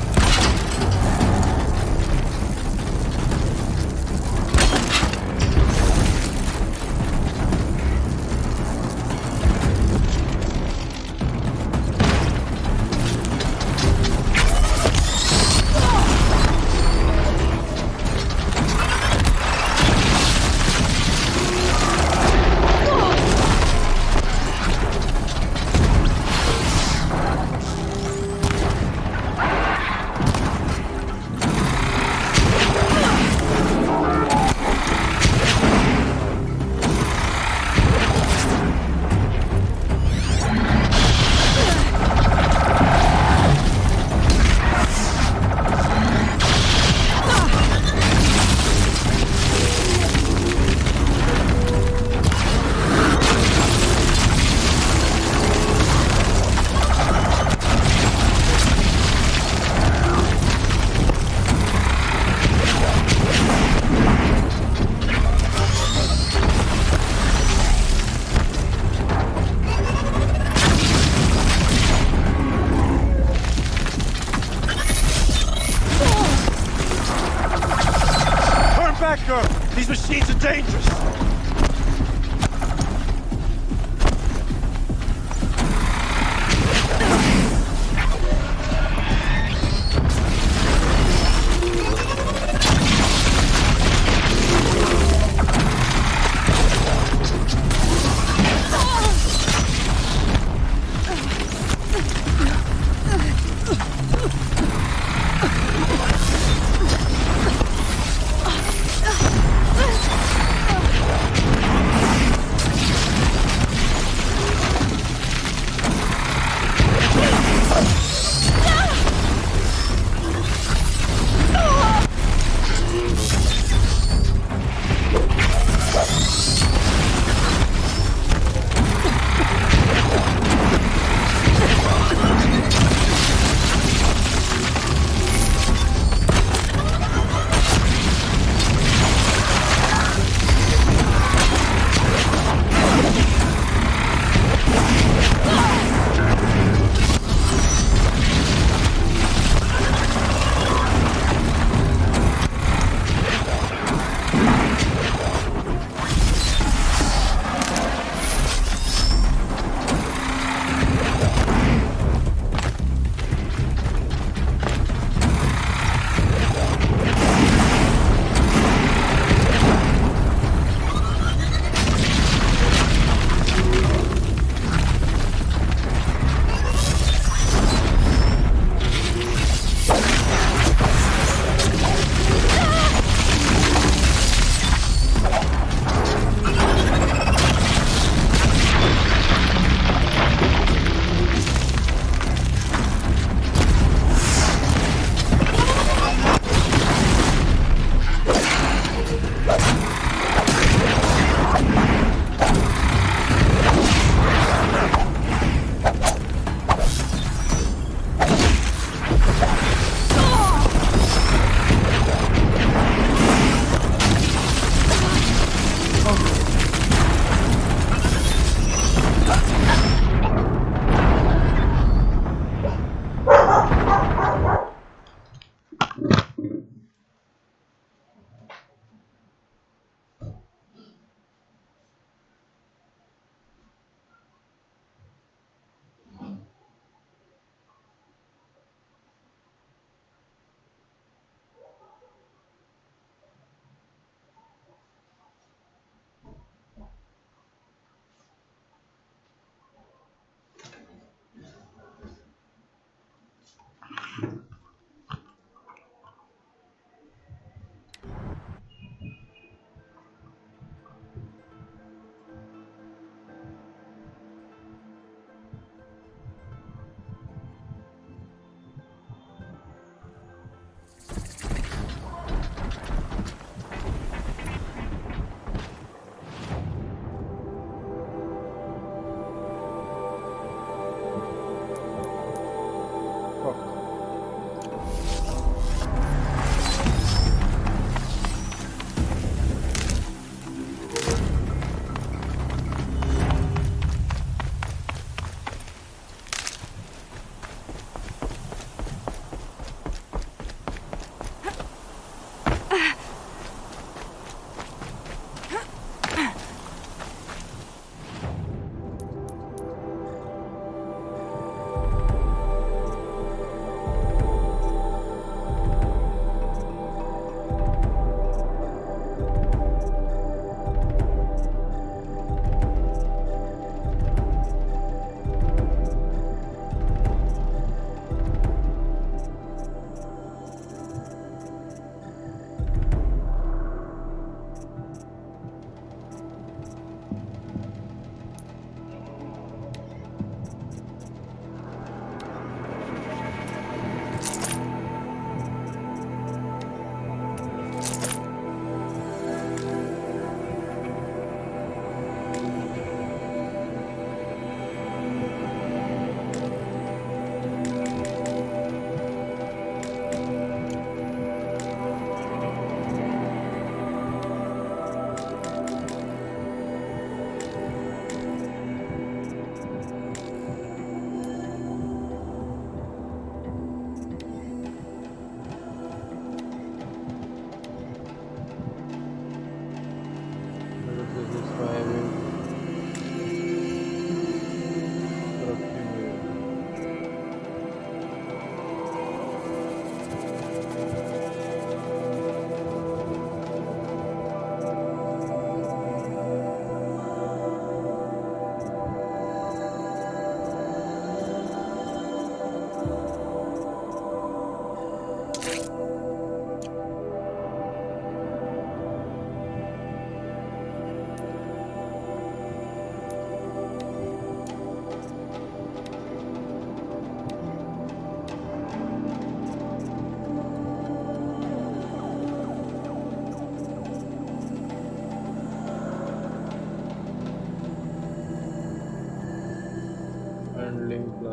These machines are dangerous!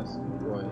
Yes, boy.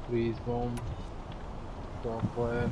Freeze bomb, software.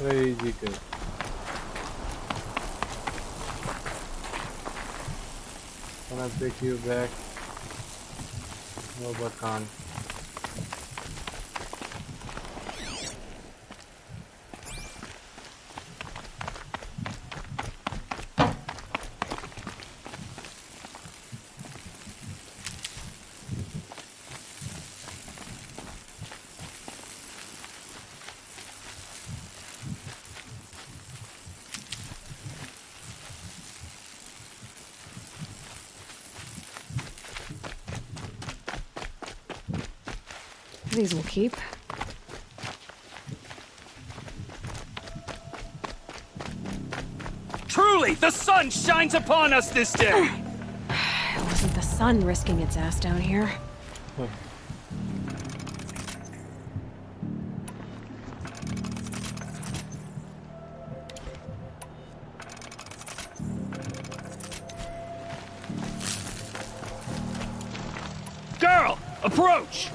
Crazy kid. Can I pick you back? No, but can't. These will keep. Truly, the sun shines upon us this day! It wasn't the sun risking its ass down here. Girl, approach!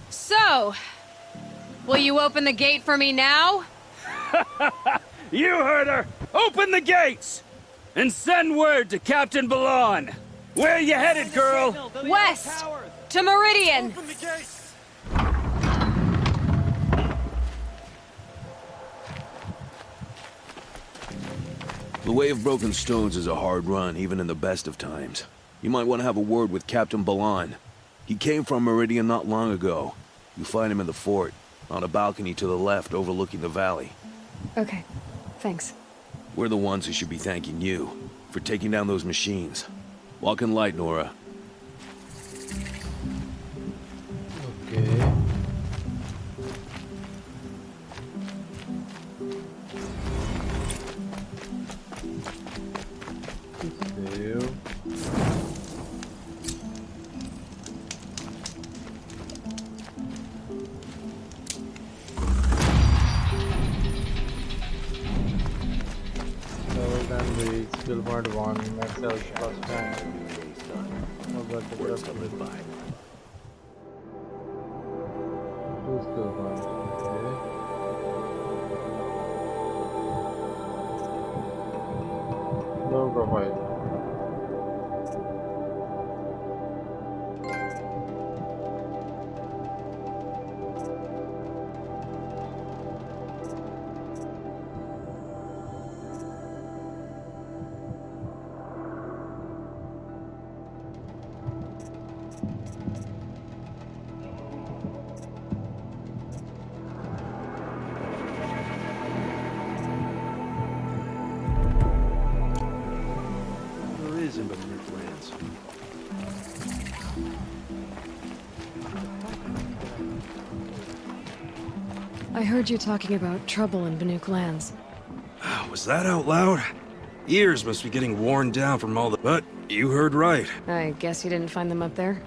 So, will you open the gate for me now? You heard her! Open the gates! And send word to Captain Ballon! Where you headed, girl? West! To Meridian! The way of broken stones is a hard run, even in the best of times. You might want to have a word with Captain Ballon. He came from Meridian not long ago. You find him in the fort, on a balcony to the left overlooking the valley. Okay, thanks. We're the ones who should be thanking you for taking down those machines. Walk in light, Nora. Okay. Save. Skill point 1, max health plus 10. Words to live by. 2 skill points. Okay. Low profile. In Banuk lands. I heard you talking about trouble in Banuk lands. Was that out loud? Ears must be getting worn down from all the... But you heard right. I guess you didn't find them up there?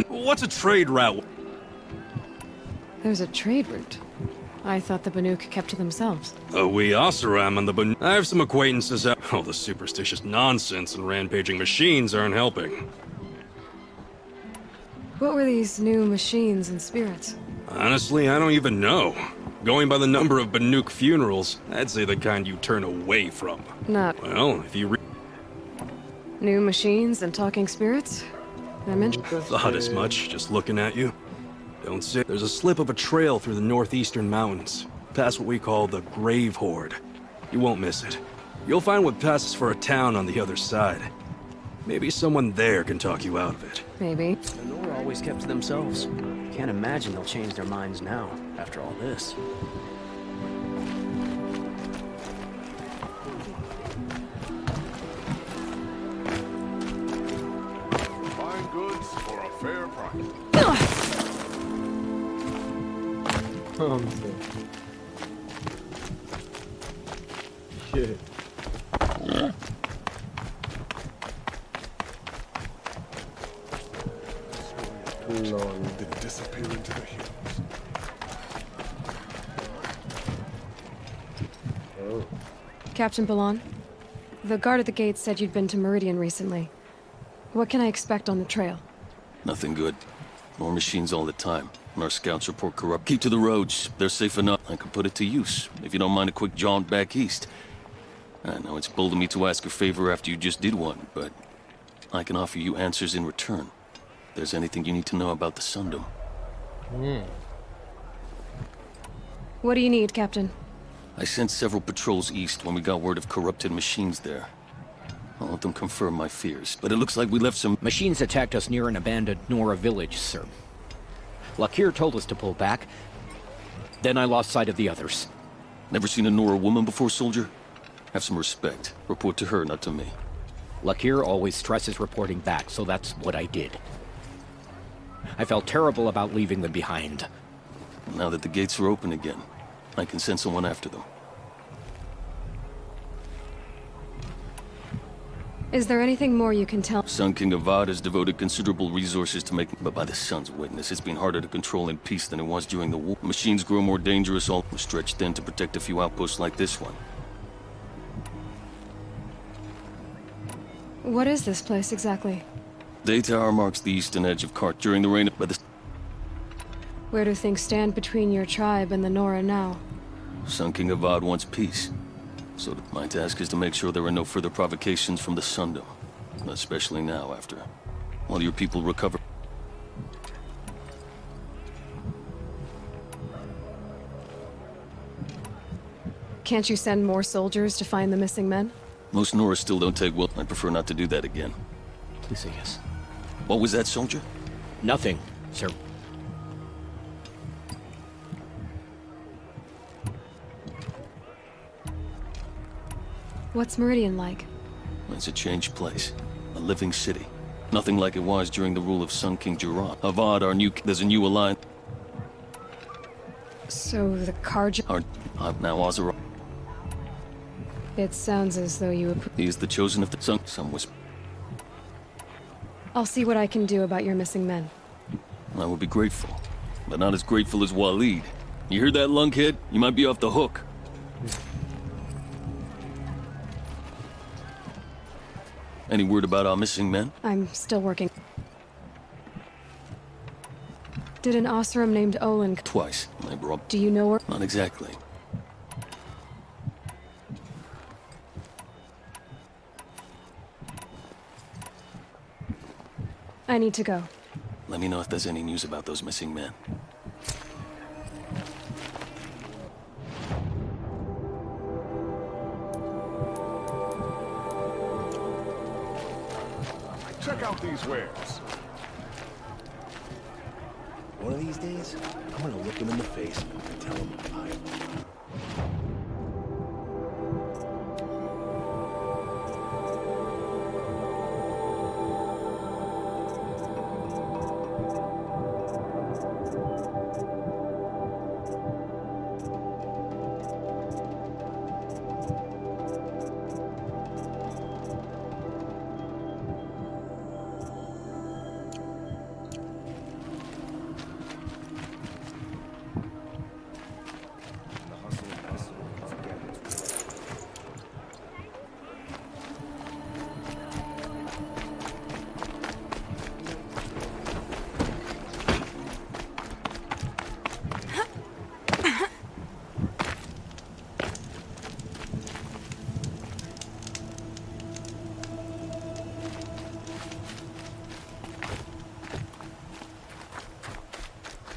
What's a trade route? There's a trade route. I thought the Banuk kept to themselves. We Oseram and the Banuk... I have some acquaintances out... All the superstitious nonsense and rampaging machines aren't helping. What were these new machines and spirits? Honestly, I don't even know. Going by the number of Banuk funerals, I'd say the kind you turn away from. Not... Well, if you New machines and talking spirits? I mentioned... Thought as much, just looking at you. Don't say... There's a slip of a trail through the northeastern mountains, past what we call the Grave Horde. You won't miss it. You'll find what passes for a town on the other side. Maybe someone there can talk you out of it. Maybe. The Nora always kept to themselves. Can't imagine they'll change their minds now, after all this. Fine goods for a fair price. Shit. Lol. Then disappear into the hills. Oh. Captain Ballon, the guard at the gate said you'd been to Meridian recently. What can I expect on the trail? Nothing good. More machines all the time. And our scouts report corrupt. Keep to the roads. They're safe enough. I can put it to use, if you don't mind a quick jaunt back east. I know it's bold of me to ask a favor after you just did one, but I can offer you answers in return. If there's anything you need to know about the Sundom. What do you need, Captain? I sent several patrols east when we got word of corrupted machines there. I'll let them confirm my fears, but it looks like we left some... Machines attacked us near an abandoned Nora village, sir. Lakir told us to pull back. Then I lost sight of the others. Never seen a Nora woman before, soldier? Have some respect. Report to her, not to me. Lakir always stresses reporting back, so that's what I did. I felt terrible about leaving them behind. Now that the gates are open again, I can send someone after them. Is there anything more you can tell? Sun King Avad has devoted considerable resources to making... But by the Sun's witness, it's been harder to control in peace than it was during the war. Machines grow more dangerous, all stretched thin to protect a few outposts like this one. What is this place exactly? Day Tower marks the eastern edge of Kart during the reign of... Where do things stand between your tribe and the Nora now? Sun King Avad wants peace. So my task is to make sure there are no further provocations from the Sundom. Especially now, after all your people recover. Can't you send more soldiers to find the missing men? Most Nora still don't take well. I'd prefer not to do that again. Please say yes. What was that, soldier? Nothing, sir. What's Meridian like? It's a changed place. A living city. Nothing like it was during the rule of Sun King Jiran. Avad, our new... There's a new alliance. So the Karja... Now Ozara. It sounds as though you... He is the chosen of the Sun... Some whisper. I'll see what I can do about your missing men. I would be grateful. But not as grateful as Waleed. You hear that, lunkhead? You might be off the hook. Any word about our missing men? I'm still working. Did an Osram named Olin... Twice. I brought... Do you know where... Not exactly. I need to go. Let me know if there's any news about those missing men. Check out these wares. One of these days, I'm gonna look him in the face and tell him I'm lying.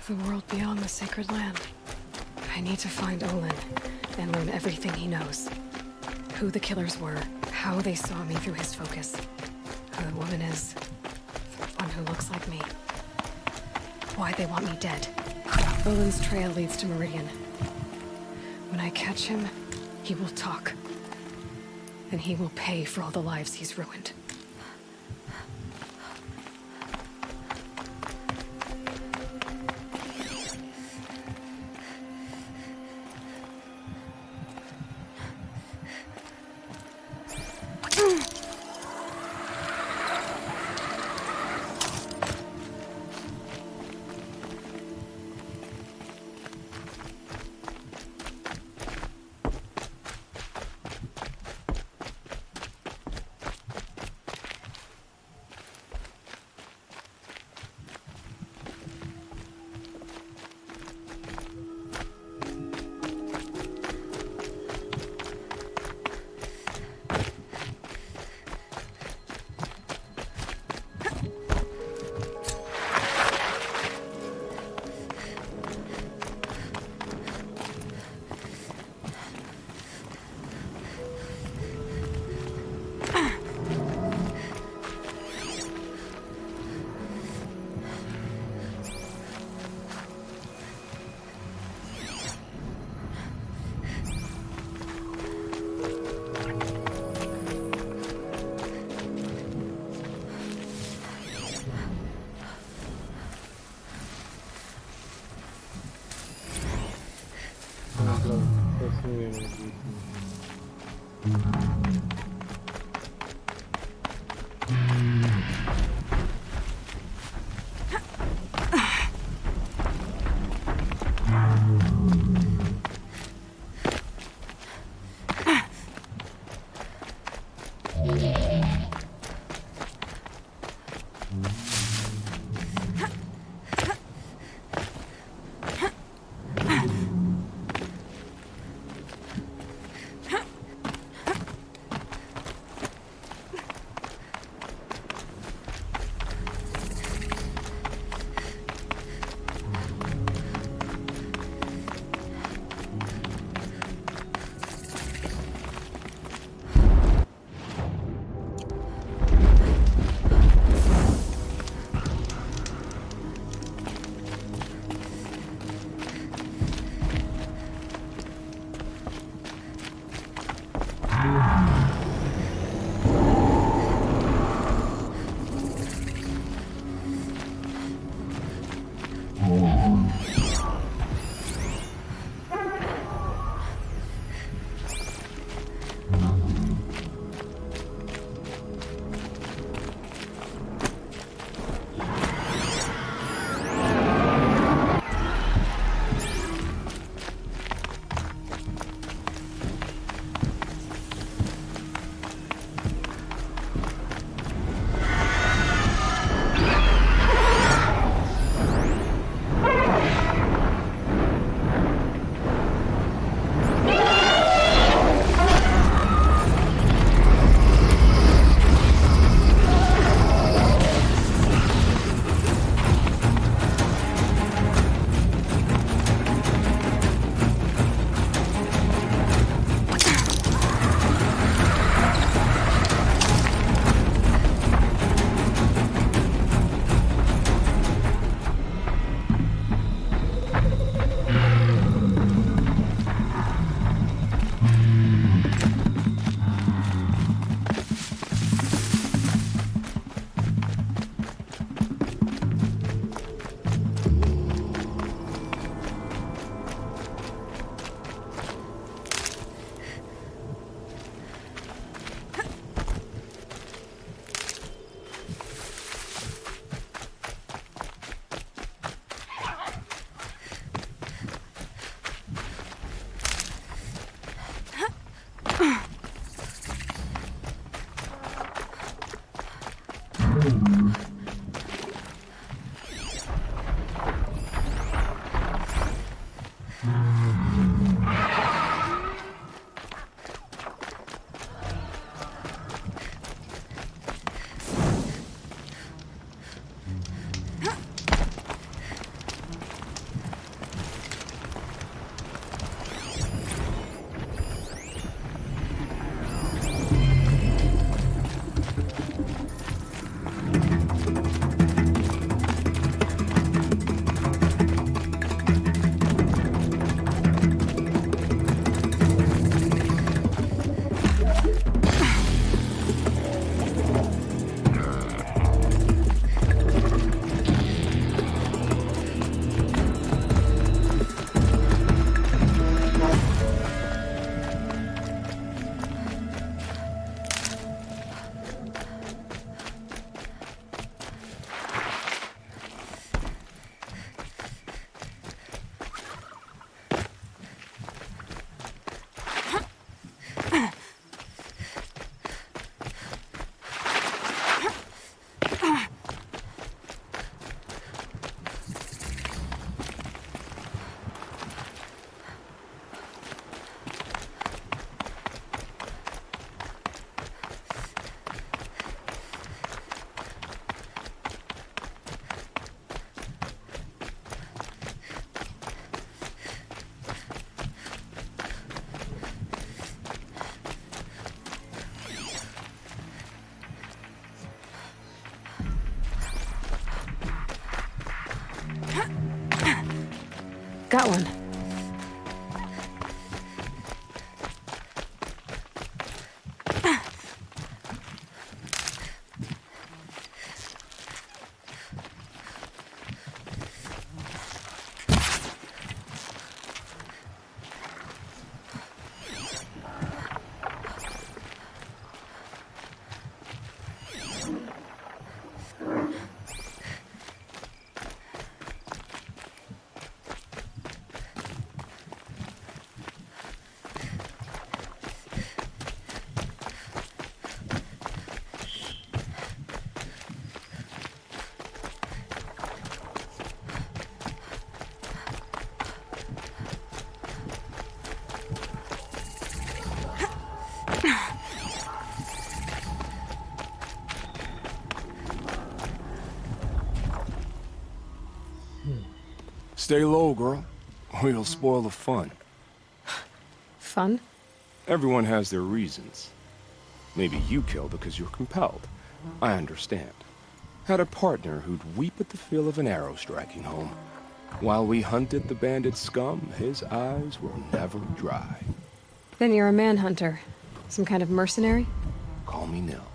The world beyond the sacred land. I need to find Olin and learn everything he knows. Who the killers were, how they saw me through his focus, who the woman is, the one who looks like me, why they want me dead. Olin's trail leads to Meridian. When I catch him, he will talk. And he will pay for all the lives he's ruined. got one. Stay low, girl, or you'll spoil the fun. Fun? Everyone has their reasons. Maybe you kill because you're compelled. I understand. Had a partner who'd weep at the feel of an arrow striking home. While we hunted the bandit scum, his eyes were never dry. Then you're a manhunter. Some kind of mercenary? Call me Nil.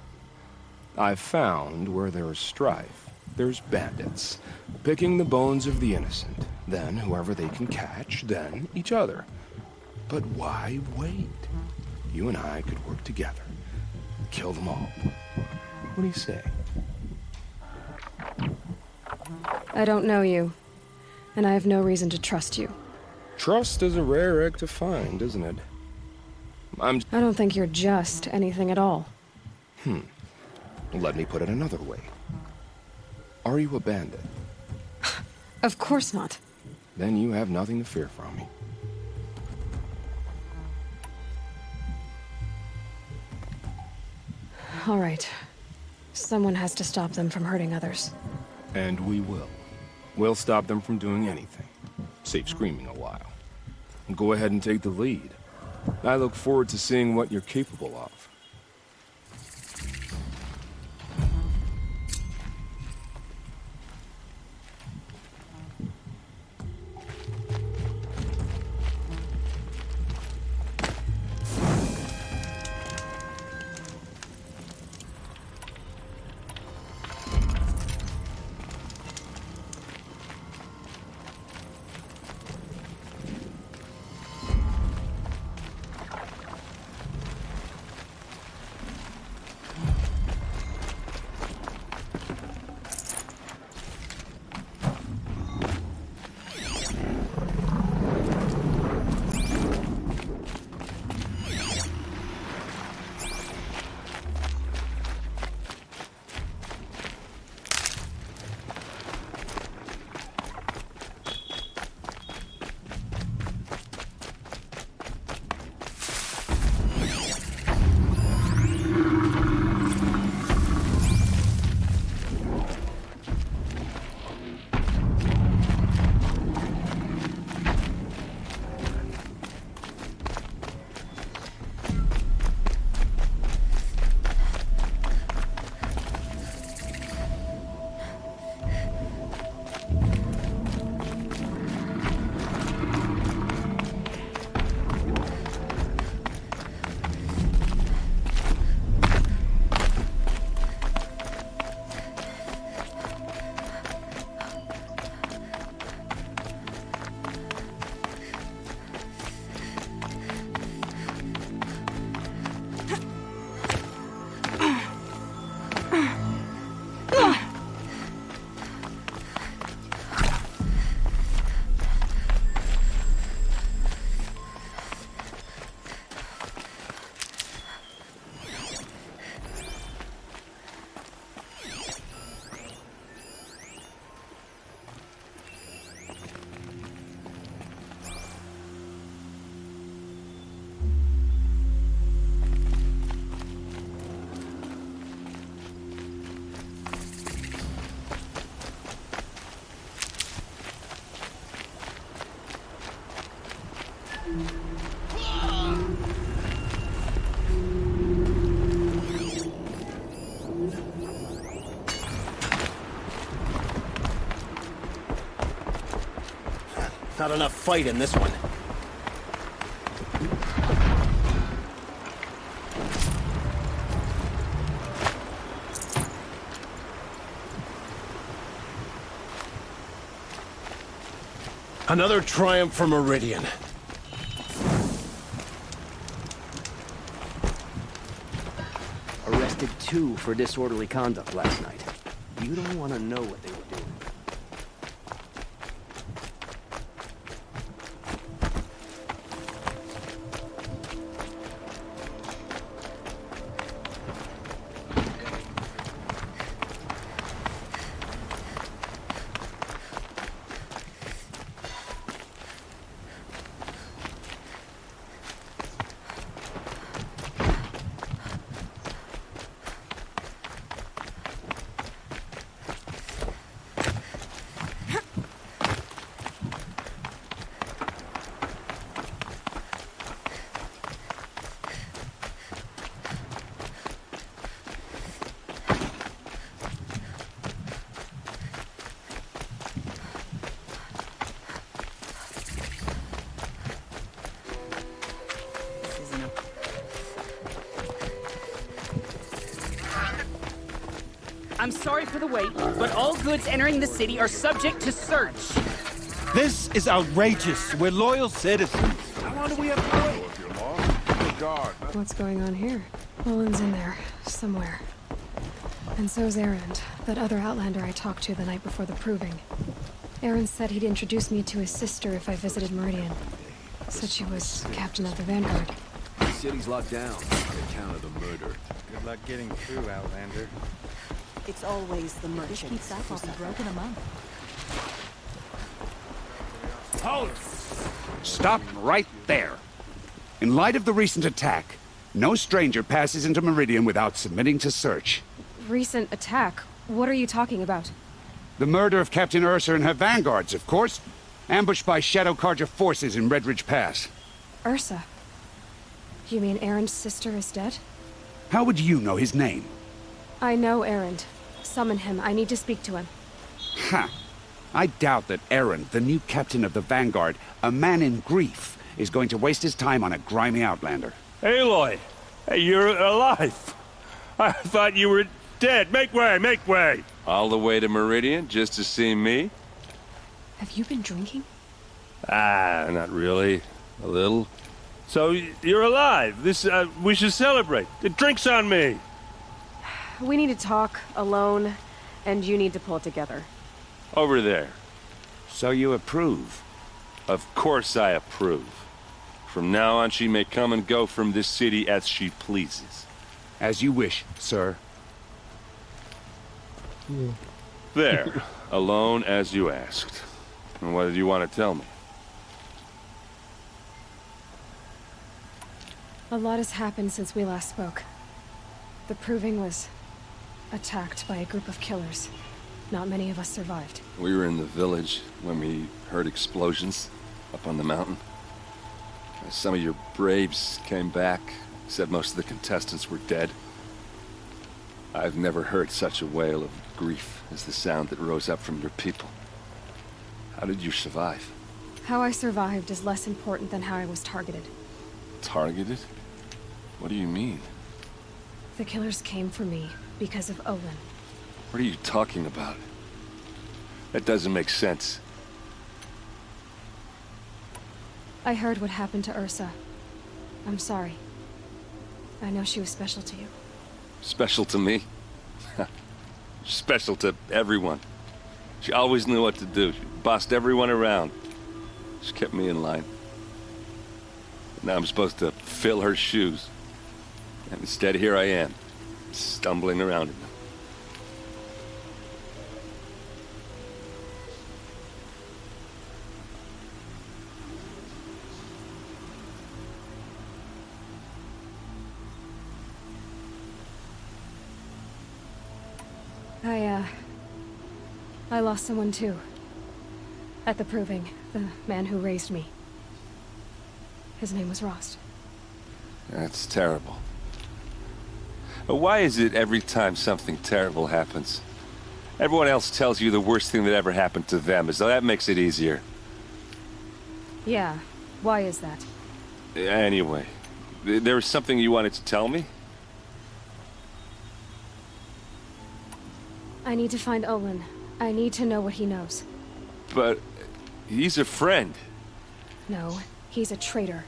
I've found where there's strife, there's bandits, picking the bones of the innocent, then whoever they can catch, then each other. But why wait? You and I could work together, kill them all. What do you say? I don't know you, and I have no reason to trust you. Trust is a rare egg to find, isn't it? I don't think you're just anything at all. Let me put it another way. Are you a bandit? Of course not. Then you have nothing to fear from me. All right. Someone has to stop them from hurting others. And we will. We'll stop them from doing anything. Save screaming a while. Go ahead and take the lead. I look forward to seeing what you're capable of. Not enough fight in this one. Another triumph for Meridian. Arrested 2 for disorderly conduct last night. You don't want to know what they were doing. I'm sorry for the wait, but all goods entering the city are subject to search. This is outrageous. We're loyal citizens. How long do we have to wait? If you're lost, guard. What's going on here? Olin's in there, somewhere. And so's Erend, that other Outlander I talked to the night before the proving. Erend said he'd introduce me to his sister if I visited Meridian. Said she was captain of the Vanguard. The city's locked down on account of the murder. Good luck getting through, Outlander. It's always the merchants. Keep that will be broken a month. Halt! Stop right there. In light of the recent attack, no stranger passes into Meridian without submitting to search. Recent attack? What are you talking about? The murder of Captain Ursa and her vanguards, of course. Ambushed by Shadow Carja forces in Red Ridge Pass. Ursa? You mean Erend's sister is dead? How would you know his name? I know Erend. Summon him. I need to speak to him. Ha! I doubt that Erend, the new captain of the Vanguard, a man in grief, is going to waste his time on a grimy Outlander. Aloy! Hey, you're alive! I thought you were dead. Make way, make way! All the way to Meridian just to see me? Have you been drinking? Ah, not really. A little. So, you're alive. This, we should celebrate. The drink's on me! We need to talk, alone, and you need to pull it together. Over there. So you approve? Of course I approve. From now on, she may come and go from this city as she pleases. As you wish, sir. There. Alone as you asked. And what did you want to tell me? A lot has happened since we last spoke. The proving was attacked by a group of killers. Not many of us survived. We were in the village when we heard explosions up on the mountain. Some of your braves came back, said most of the contestants were dead. I've never heard such a wail of grief as the sound that rose up from your people. How did you survive? How I survived is less important than how I was targeted. Targeted? What do you mean? The killers came for me because of Olin. What are you talking about? That doesn't make sense. I heard what happened to Ursa. I'm sorry. I know she was special to you. Special to me? Special to everyone. She always knew what to do. She bossed everyone around. She kept me in line. Now I'm supposed to fill her shoes. And instead, here I am, stumbling around in them. I lost someone too. At the proving, the man who raised me. His name was Rost. That's terrible. But why is it every time something terrible happens, everyone else tells you the worst thing that ever happened to them, as though that makes it easier? Yeah, why is that? Anyway, there was something you wanted to tell me? I need to find Olin. I need to know what he knows. But he's a friend. No, he's a traitor.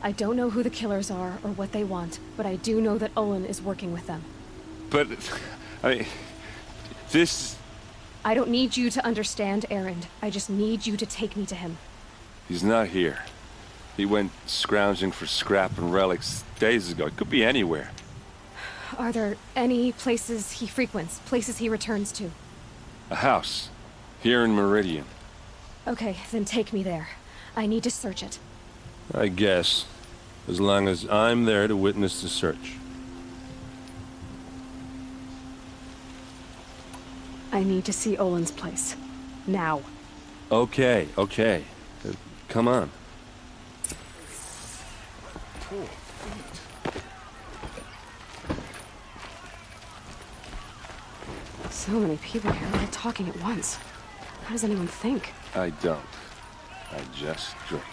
I don't know who the killers are or what they want, but I do know that Olin is working with them. But, I mean, this... I don't need you to understand, Erend. I just need you to take me to him. He's not here. He went scrounging for scrap and relics days ago. It could be anywhere. Are there any places he frequents, places he returns to? A house. Here in Meridian. Okay, then take me there. I need to search it. I guess. As long as I'm there to witness the search. I need to see Olin's place. Now. Okay. Come on. So many people here, all talking at once. How does anyone think? I don't. I just drink.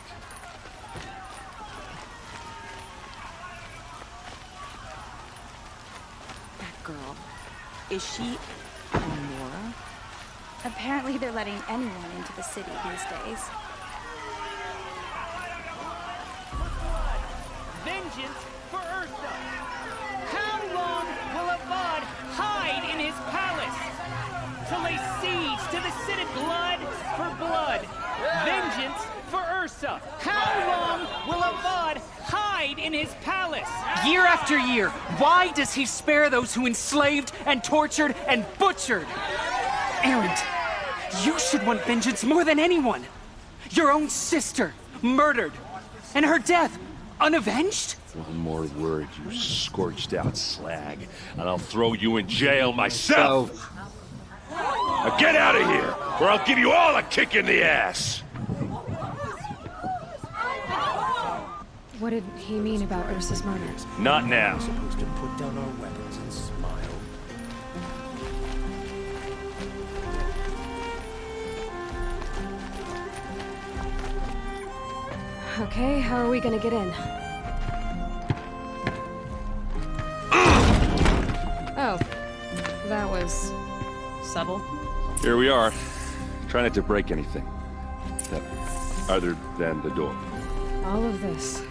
That girl. Is she Nora? Apparently they're letting anyone into the city these days. Vengeance for Ursa! How long will Avad hide in his palace? To lay siege to the city, blood for blood. Vengeance for Ursa! How long will Avad hide in his palace? Year after year, why does he spare those who enslaved and tortured and butchered? Erend, you should want vengeance more than anyone. Your own sister, murdered, and her death, unavenged? One more word, you scorched out slag, and I'll throw you in jail myself! Now get out of here, or I'll give you all a kick in the ass! What did he mean about Ursa's murder? Not now. We're supposed to put down our weapons and smile. Okay, how are we gonna get in? Oh, that was subtle. Here we are. Try not to break anything. Other than the door. All of this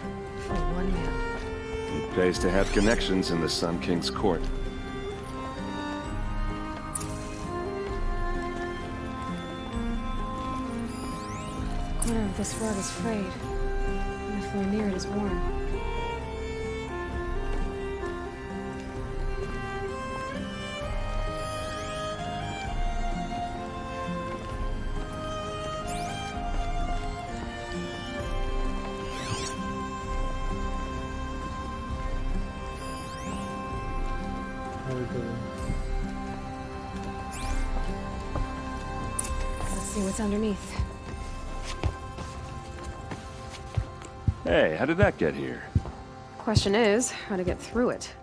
for one man. It pays to have connections in the Sun King's court. The corner of this rug is frayed, and the floor near it is worn. Let's see what's underneath. Hey, how did that get here? Question is, how to get through it.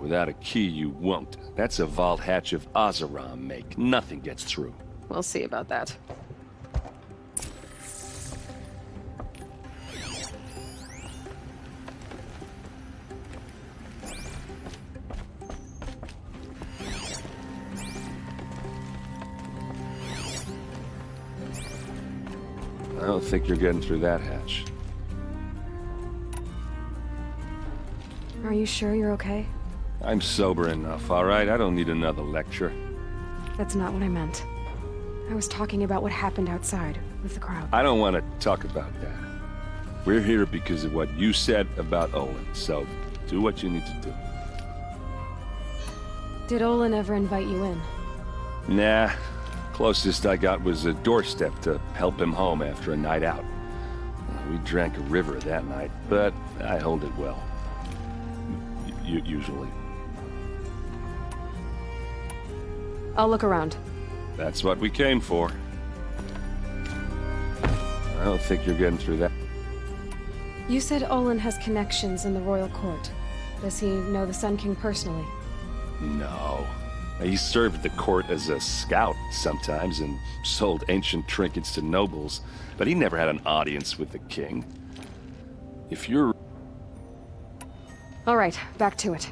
Without a key, you won't. That's a vault hatch of Azeram make. Nothing gets through. We'll see about that. I don't think you're getting through that hatch. Are you sure you're okay? I'm sober enough, all right? I don't need another lecture. That's not what I meant. I was talking about what happened outside with the crowd. I don't want to talk about that. We're here because of what you said about Olin, so do what you need to do. Did Olin ever invite you in? Nah. Closest I got was a doorstep to help him home after a night out. We drank a river that night, but I hold it well. Usually. I'll look around. That's what we came for. I don't think you're getting through that. You said Olin has connections in the royal court. Does he know the Sun King personally? No. He served the court as a scout sometimes and sold ancient trinkets to nobles, but he never had an audience with the king. If you're... All right, back to it.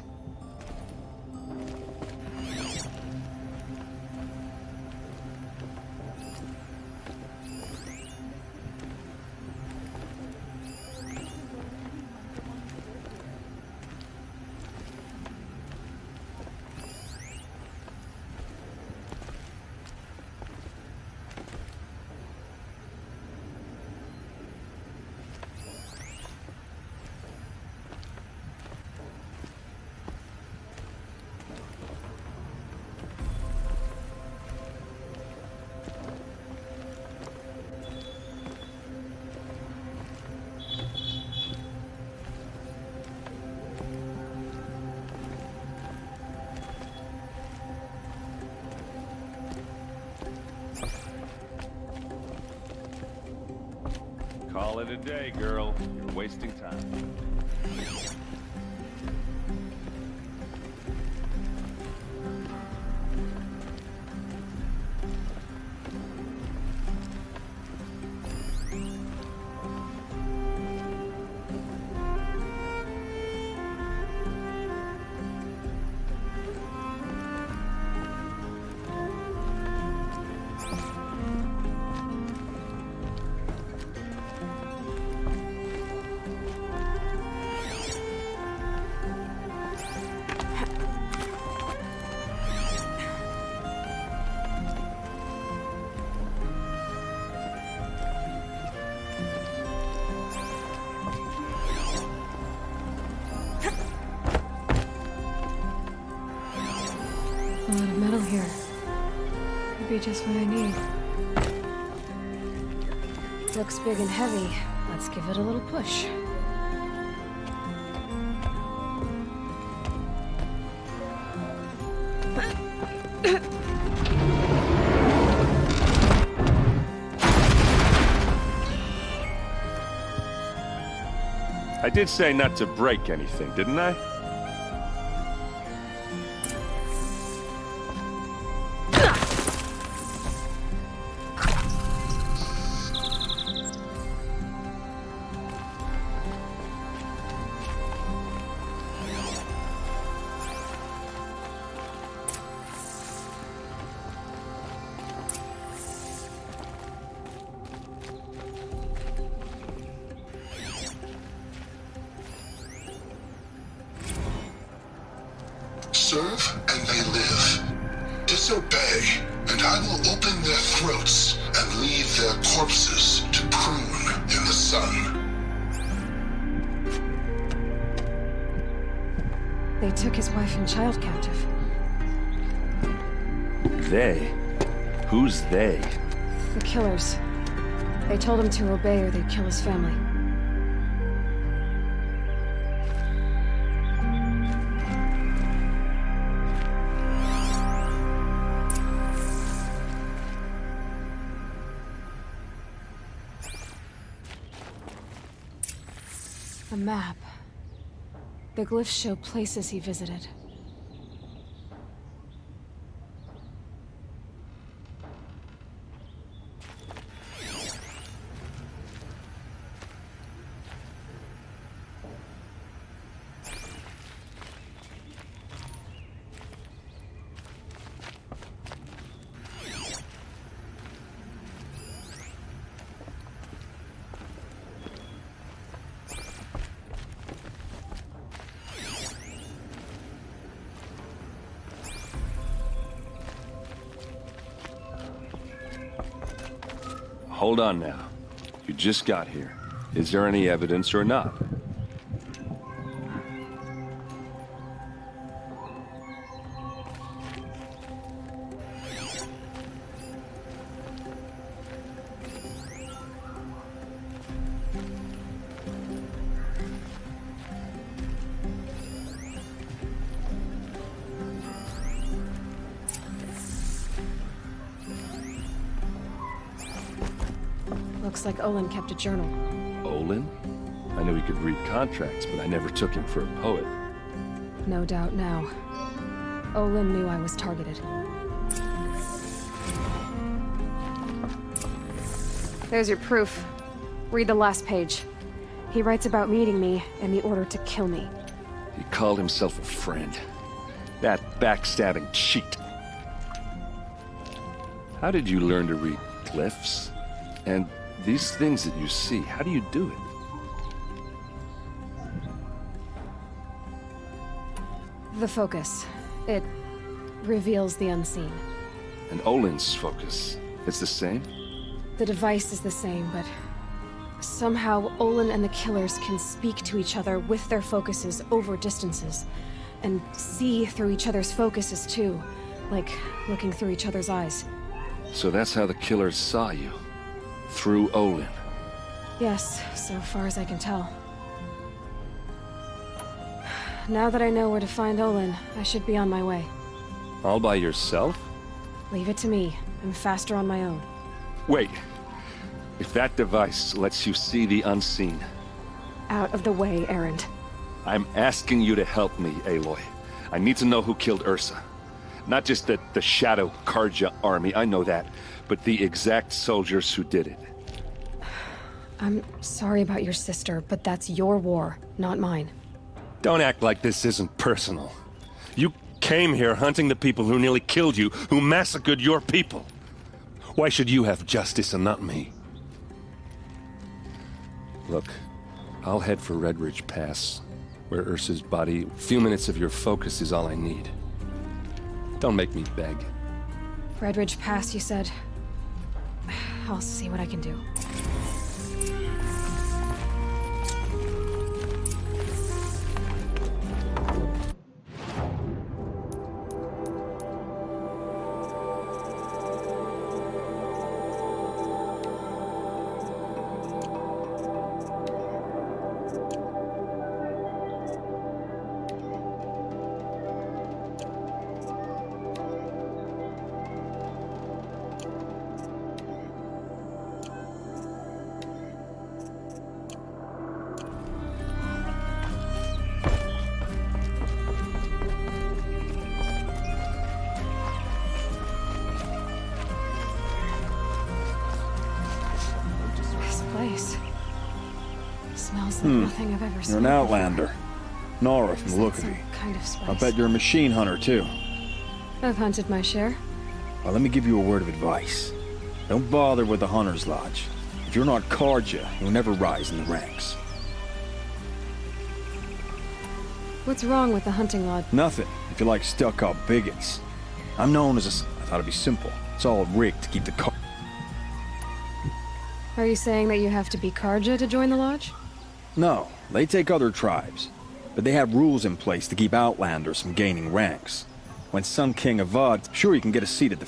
Call it a day, girl. You're wasting time. A lot of metal here. Could be just what I need. Looks big and heavy. Let's give it a little push. I did say not to break anything, didn't I? Serve and they live. Disobey, and I will open their throats and leave their corpses to prune in the sun. They took his wife and child captive. They? Who's they? The killers. They told him to obey or they'd kill his family. A map. The glyphs show places he visited. Hold on now. You just got here. Is there any evidence or not? Looks like Olin kept a journal. Olin? I knew he could read contracts, but I never took him for a poet. No doubt now. Olin knew I was targeted. There's your proof. Read the last page. He writes about meeting me and the order to kill me. He called himself a friend. That backstabbing cheat. How did you learn to read glyphs? And these things that you see, how do you do it? The focus. It reveals the unseen. And Olin's focus, it's the same? The device is the same, but somehow Olin and the killers can speak to each other with their focuses over distances, and see through each other's focuses too, like looking through each other's eyes. So that's how the killers saw you? Through Olin? Yes, so far as I can tell. Now that I know where to find Olin, I should be on my way. All by yourself? Leave it to me. I'm faster on my own. Wait. If that device lets you see the unseen... Out of the way, Erend. I'm asking you to help me, Aloy. I need to know who killed Ursa. Not just the Shadow Karja army, I know that, but the exact soldiers who did it. I'm sorry about your sister, but that's your war, not mine. Don't act like this isn't personal. You came here hunting the people who nearly killed you, who massacred your people. Why should you have justice and not me? Look, I'll head for Redridge Pass, where Ursa's body... A few minutes of your focus is all I need. Don't make me beg. Redridge Pass, you said? I'll see what I can do. Smells like nothing I've ever You're smelled an outlander. Nora from the look of you. kind of spice. I bet you're a machine hunter, too. I've hunted my share. Well, let me give you a word of advice. Don't bother with the Hunter's Lodge. If you're not Karja, you'll never rise in the ranks. What's wrong with the hunting lodge? Nothing, if you like stuck-up bigots. I'm known as a... I thought it'd be simple. It's all rigged to keep the car... Are you saying that you have to be Karja to join the lodge? No, they take other tribes. But they have rules in place to keep outlanders from gaining ranks. When Sun King Avad, sure you can get a seat at the...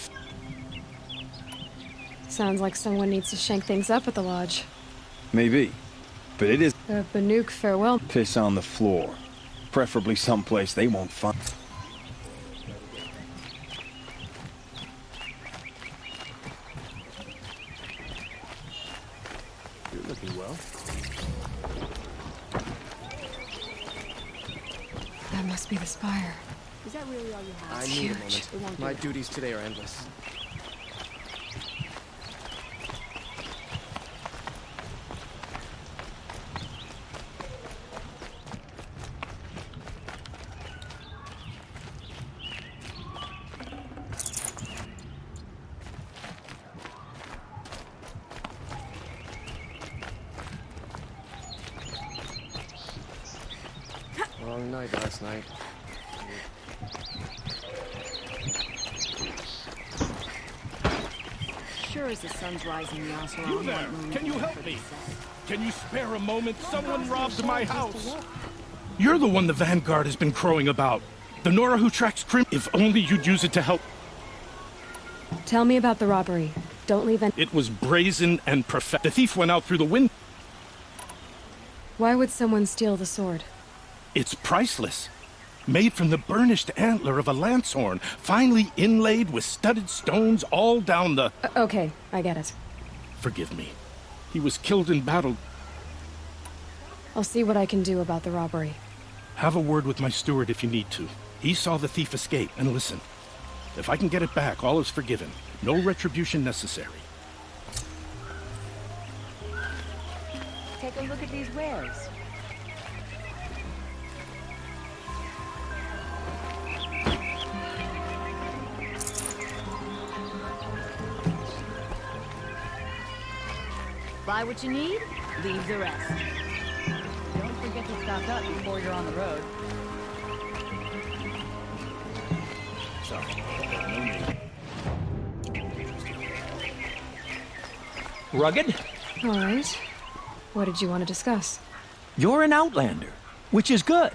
Sounds like someone needs to shank things up at the lodge. Maybe. But it is... A Banuk farewell. Piss on the floor. Preferably someplace they won't find... You're looking well. That must be the spire. Is that really all you have? I need a moment. My duties today are endless. Long night last night. Sure as the sun's rising, the Oseram You there! won't move Can you help for me? themselves. Can you spare a moment? Someone robbed my house. You're the one the Vanguard has been crowing about. The Nora who tracks Crim. If only you'd use it to help. Tell me about the robbery. Don't leave any... It was brazen and perfect. The thief went out through the window. Why would someone steal the sword? It's priceless. Made from the burnished antler of a lancehorn, finely inlaid with studded stones all down the... Okay, I get it. Forgive me. He was killed in battle. I'll see what I can do about the robbery. Have a word with my steward if you need to. He saw the thief escape, and listen. If I can get it back, all is forgiven. No retribution necessary. Take a look at these wares. Buy what you need, leave the rest. Don't forget to stock up before you're on the road. Rugged? All right. What did you want to discuss? You're an outlander, which is good.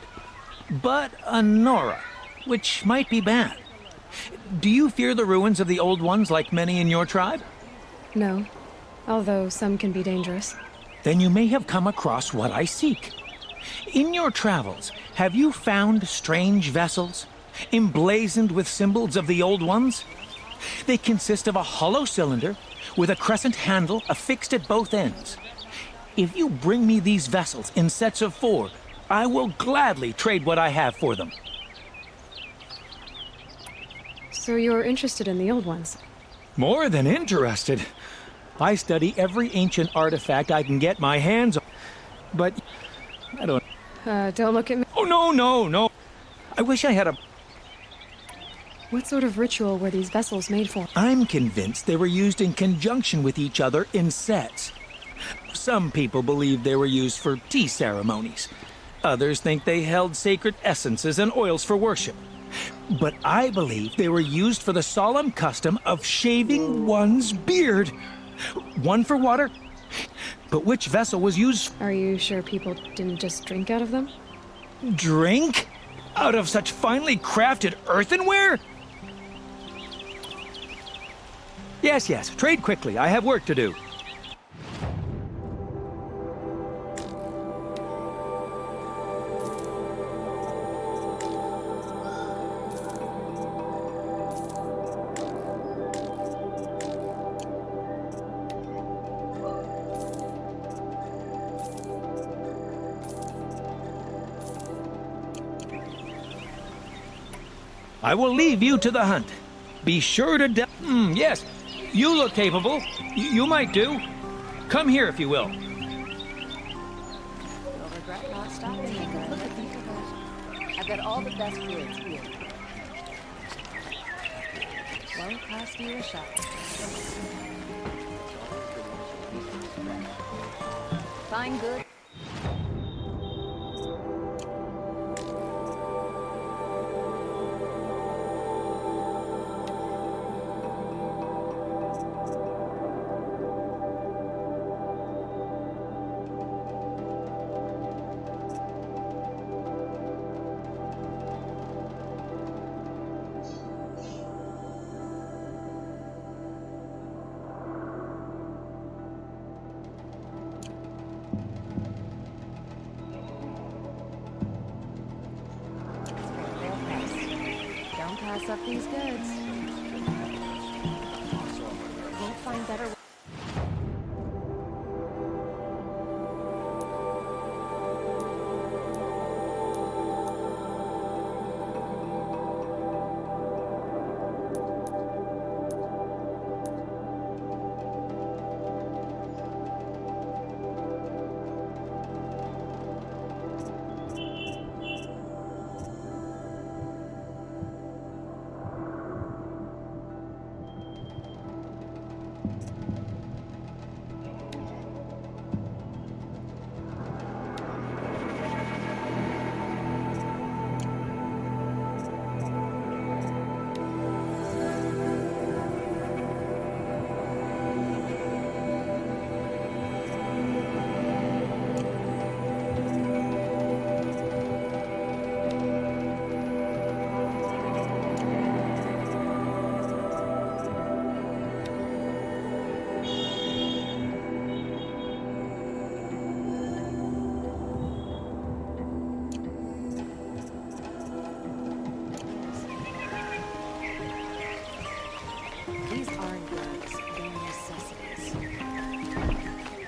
But a Nora, which might be bad. Do you fear the ruins of the old ones like many in your tribe? No. Although some can be dangerous. Then you may have come across what I seek. In your travels, have you found strange vessels, emblazoned with symbols of the old ones? They consist of a hollow cylinder with a crescent handle affixed at both ends. If you bring me these vessels in sets of 4, I will gladly trade what I have for them. So you're interested in the old ones? More than interested. I study every ancient artifact I can get my hands on. But I don't... Don't look at me. Oh, no. I wish I had a... What sort of ritual were these vessels made for? I'm convinced they were used in conjunction with each other in sets. Some people believe they were used for tea ceremonies. Others think they held sacred essences and oils for worship. But I believe they were used for the solemn custom of shaving one's beard. One for water. But which vessel was used? Are you sure people didn't just drink out of them? Drink? Out of such finely crafted earthenware? Yes. Trade quickly. I have work to do. I will leave you to the hunt. Be sure to yes, you look capable. You might do. Come here if you will. You'll regret not stopping and look at these. I've got all the best goods here. Won't cost you a shot. Find good. Pass up these goods. Won't find better.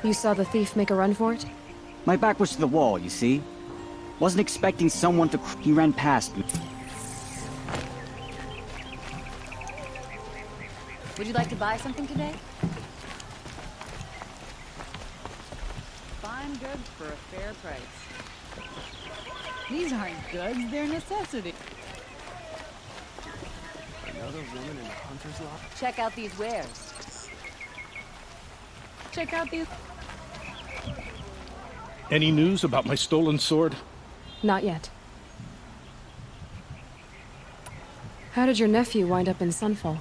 You saw the thief make a run for it? My back was to the wall, you see? Wasn't expecting someone to... He ran past me. Would you like to buy something today? Fine goods for a fair price. These aren't goods, they're necessity. Another woman in the hunter's lot? Check out these wares. Check out these... Any news about my stolen sword? Not yet. How did your nephew wind up in Sunfall?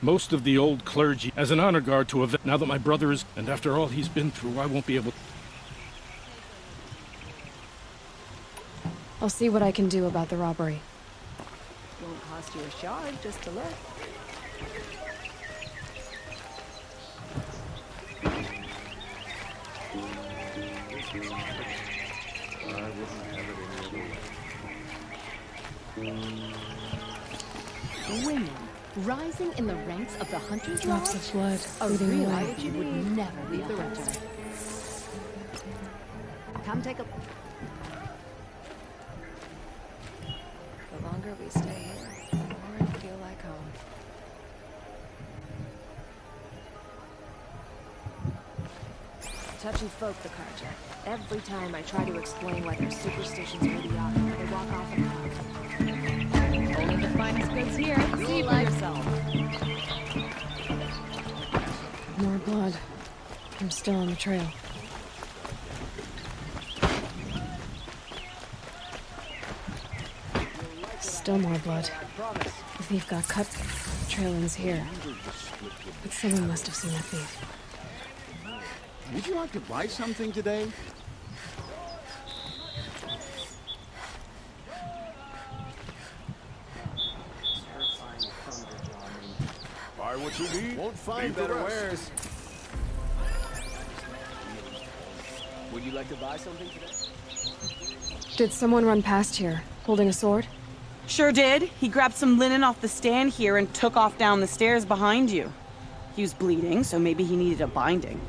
Most of the old clergy as an honor guard to a vet. Now that my brother is... And after all he's been through, I won't be able... I'll see what I can do about the robbery. Won't cost you a shard just to look. Women rising in the ranks of the Hunter's Drops Lodge? of blood A leading real away. you would never leave the Hunter. Come take a... The longer we stay here, the more I feel like home. Touchy folk, the Karja. Every time I try to explain why their superstitions are idiotic, they walk off and hide. Only the finest goods here. See for yourself. More blood. I'm still on the trail. Still more blood. The thief got cut. The trail ends here. But someone must have seen that thief. Would you like to buy something today? Buy what you need. Won't find leave the better rest. wares. Would you like to buy something today? Did someone run past here, holding a sword? Sure did. He grabbed some linen off the stand here and took off down the stairs behind you. He was bleeding, so maybe he needed a binding.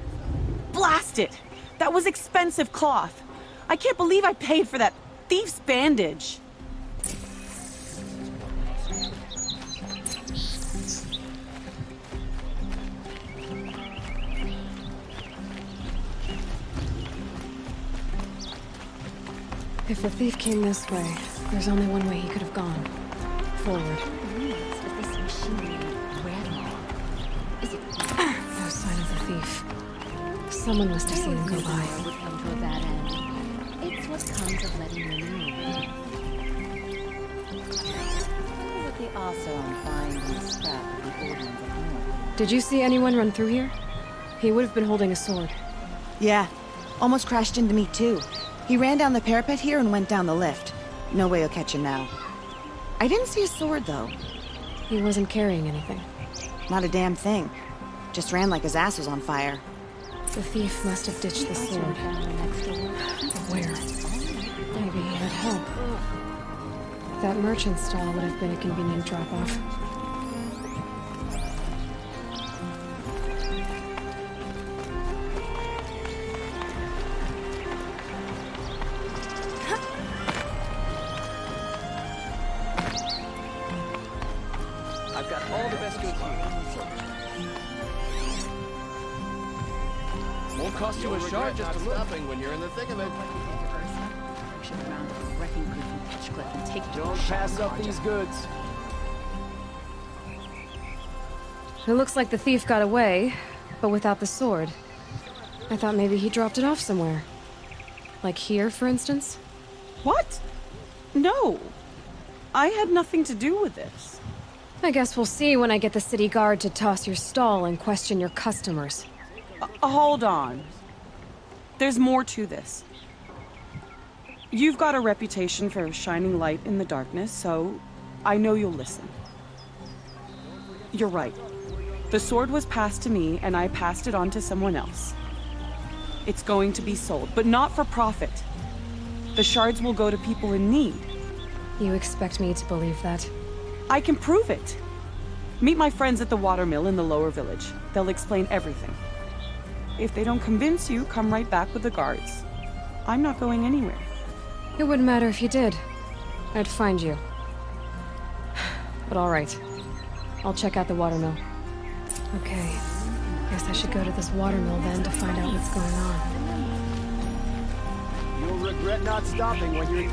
Blast it! That was expensive cloth. I can't believe I paid for that thief's bandage. If the thief came this way, there's only one way he could have gone. Forward. No sign of the thief. Someone must have seen him go by. Would come to a bad end. It's what comes of letting women move. What they also find in the scrap of the old ones at home. Did you see anyone run through here? He would have been holding a sword. Yeah. Almost crashed into me, too. He ran down the parapet here and went down the lift. No way he'll catch him now. I didn't see a sword, though. He wasn't carrying anything. Not a damn thing. Just ran like his ass was on fire. The thief must have ditched the sword. But where? Maybe he had help. That merchant stall would have been a convenient drop-off. I've got all the best goods here. Won't cost you a shard just to look. Stopping when you're in the thick of it. Don't pass up these goods. It looks like the thief got away, but without the sword. I thought maybe he dropped it off somewhere. Like here, for instance? What? No. I had nothing to do with this. I guess we'll see when I get the city guard to toss your stall and question your customers. Hold on. There's more to this. You've got a reputation for shining light in the darkness, so I know you'll listen. You're right. The sword was passed to me, and I passed it on to someone else. It's going to be sold, but not for profit. The shards will go to people in need. You expect me to believe that? I can prove it. Meet my friends at the watermill in the lower village. They'll explain everything. If they don't convince you, come right back with the guards. I'm not going anywhere. It wouldn't matter if you did. I'd find you. But all right. I'll check out the watermill. Okay. Guess I should go to this watermill then to find out what's going on. You'll regret not stopping when you're...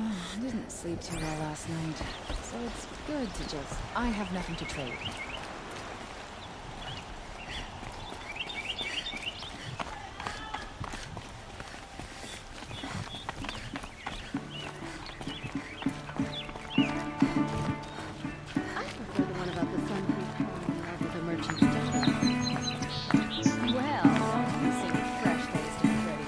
I didn't sleep too well last night, so it's good to just... I have nothing to trade. I prefer the one about the sun who's falling in love with a merchant's daughter. Well, don't you seem fresh-faced and ready,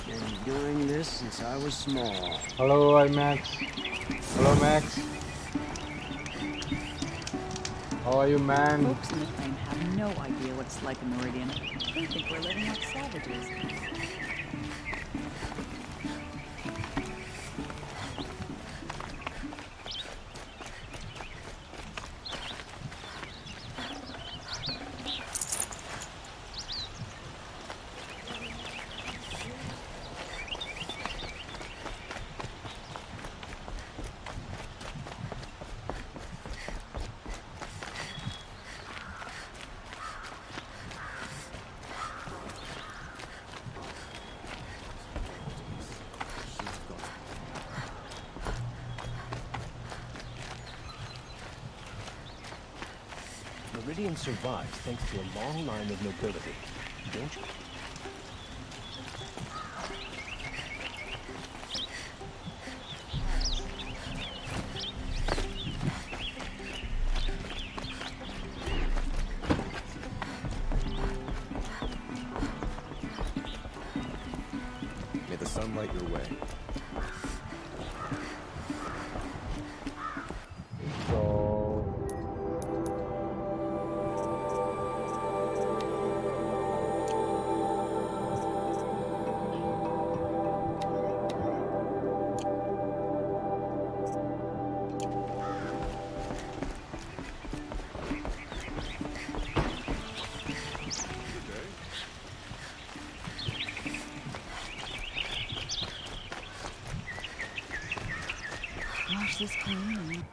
Been doing this since I was small. Hello, I'm Max. Hello, Max. How are you, man? Folks in the plane have no idea what it's like in Meridian. They think we're living like savages. Meridian survives thanks to a long line of nobility, don't you? May the sun light your way. Wash this clean.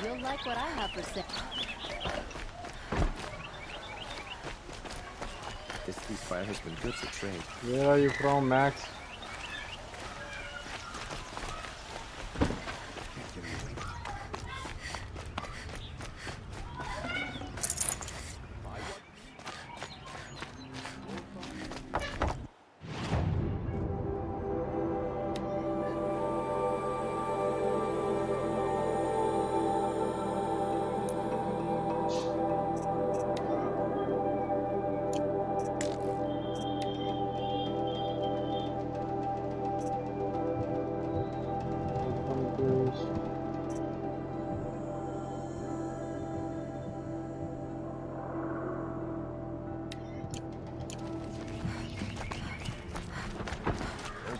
You'll like what I have for sale. This ceasefire has been good for trade. Where are you from, Max?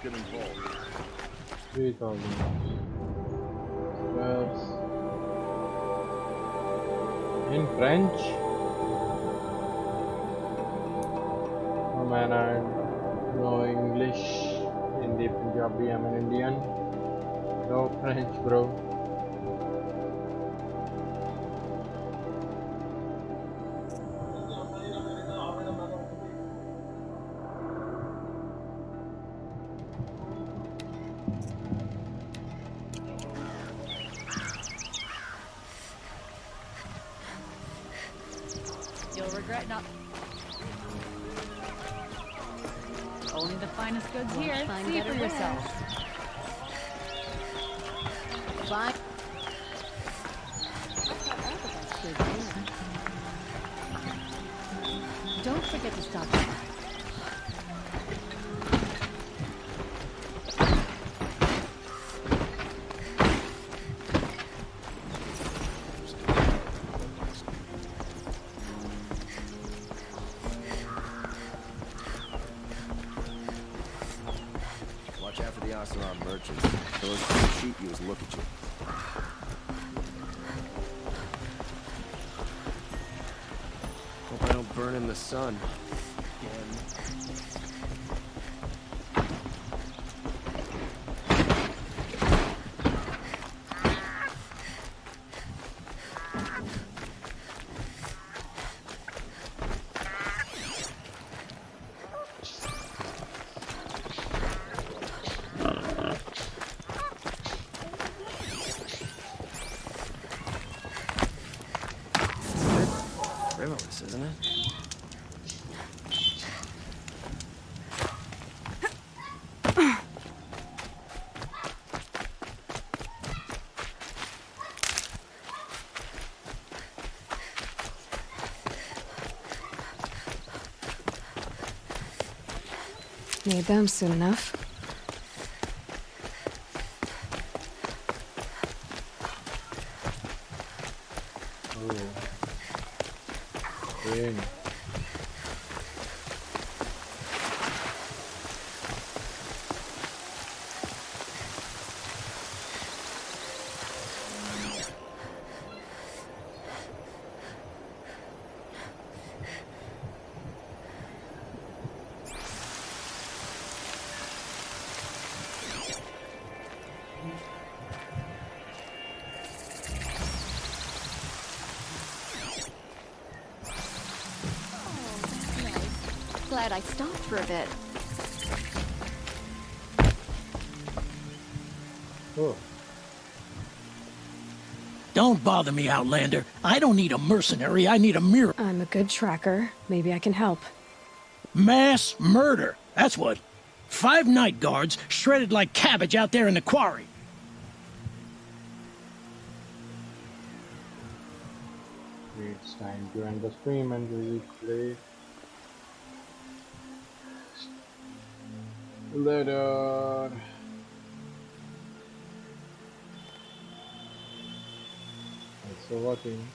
get involved. 3,000. Squares. In French? Oh man, I know English, Hindi, Punjabi, I'm an Indian. No French, bro. You'll regret not. Only the finest goods here. See for yourself. Fine. Don't forget to stop by. Watch out for the Oceron merchants. Those who shoot you as look at you. Hope I don't burn in the sun. Frivolous, isn't it? Need them soon enough. Glad I stopped for a bit. Oh. Don't bother me, Outlander. I don't need a mercenary, I need a mirror. I'm a good tracker. Maybe I can help. Mass murder, that's what. 5 night guards shredded like cabbage out there in the quarry. It's time to end the stream and really play. Later. Thanks for watching.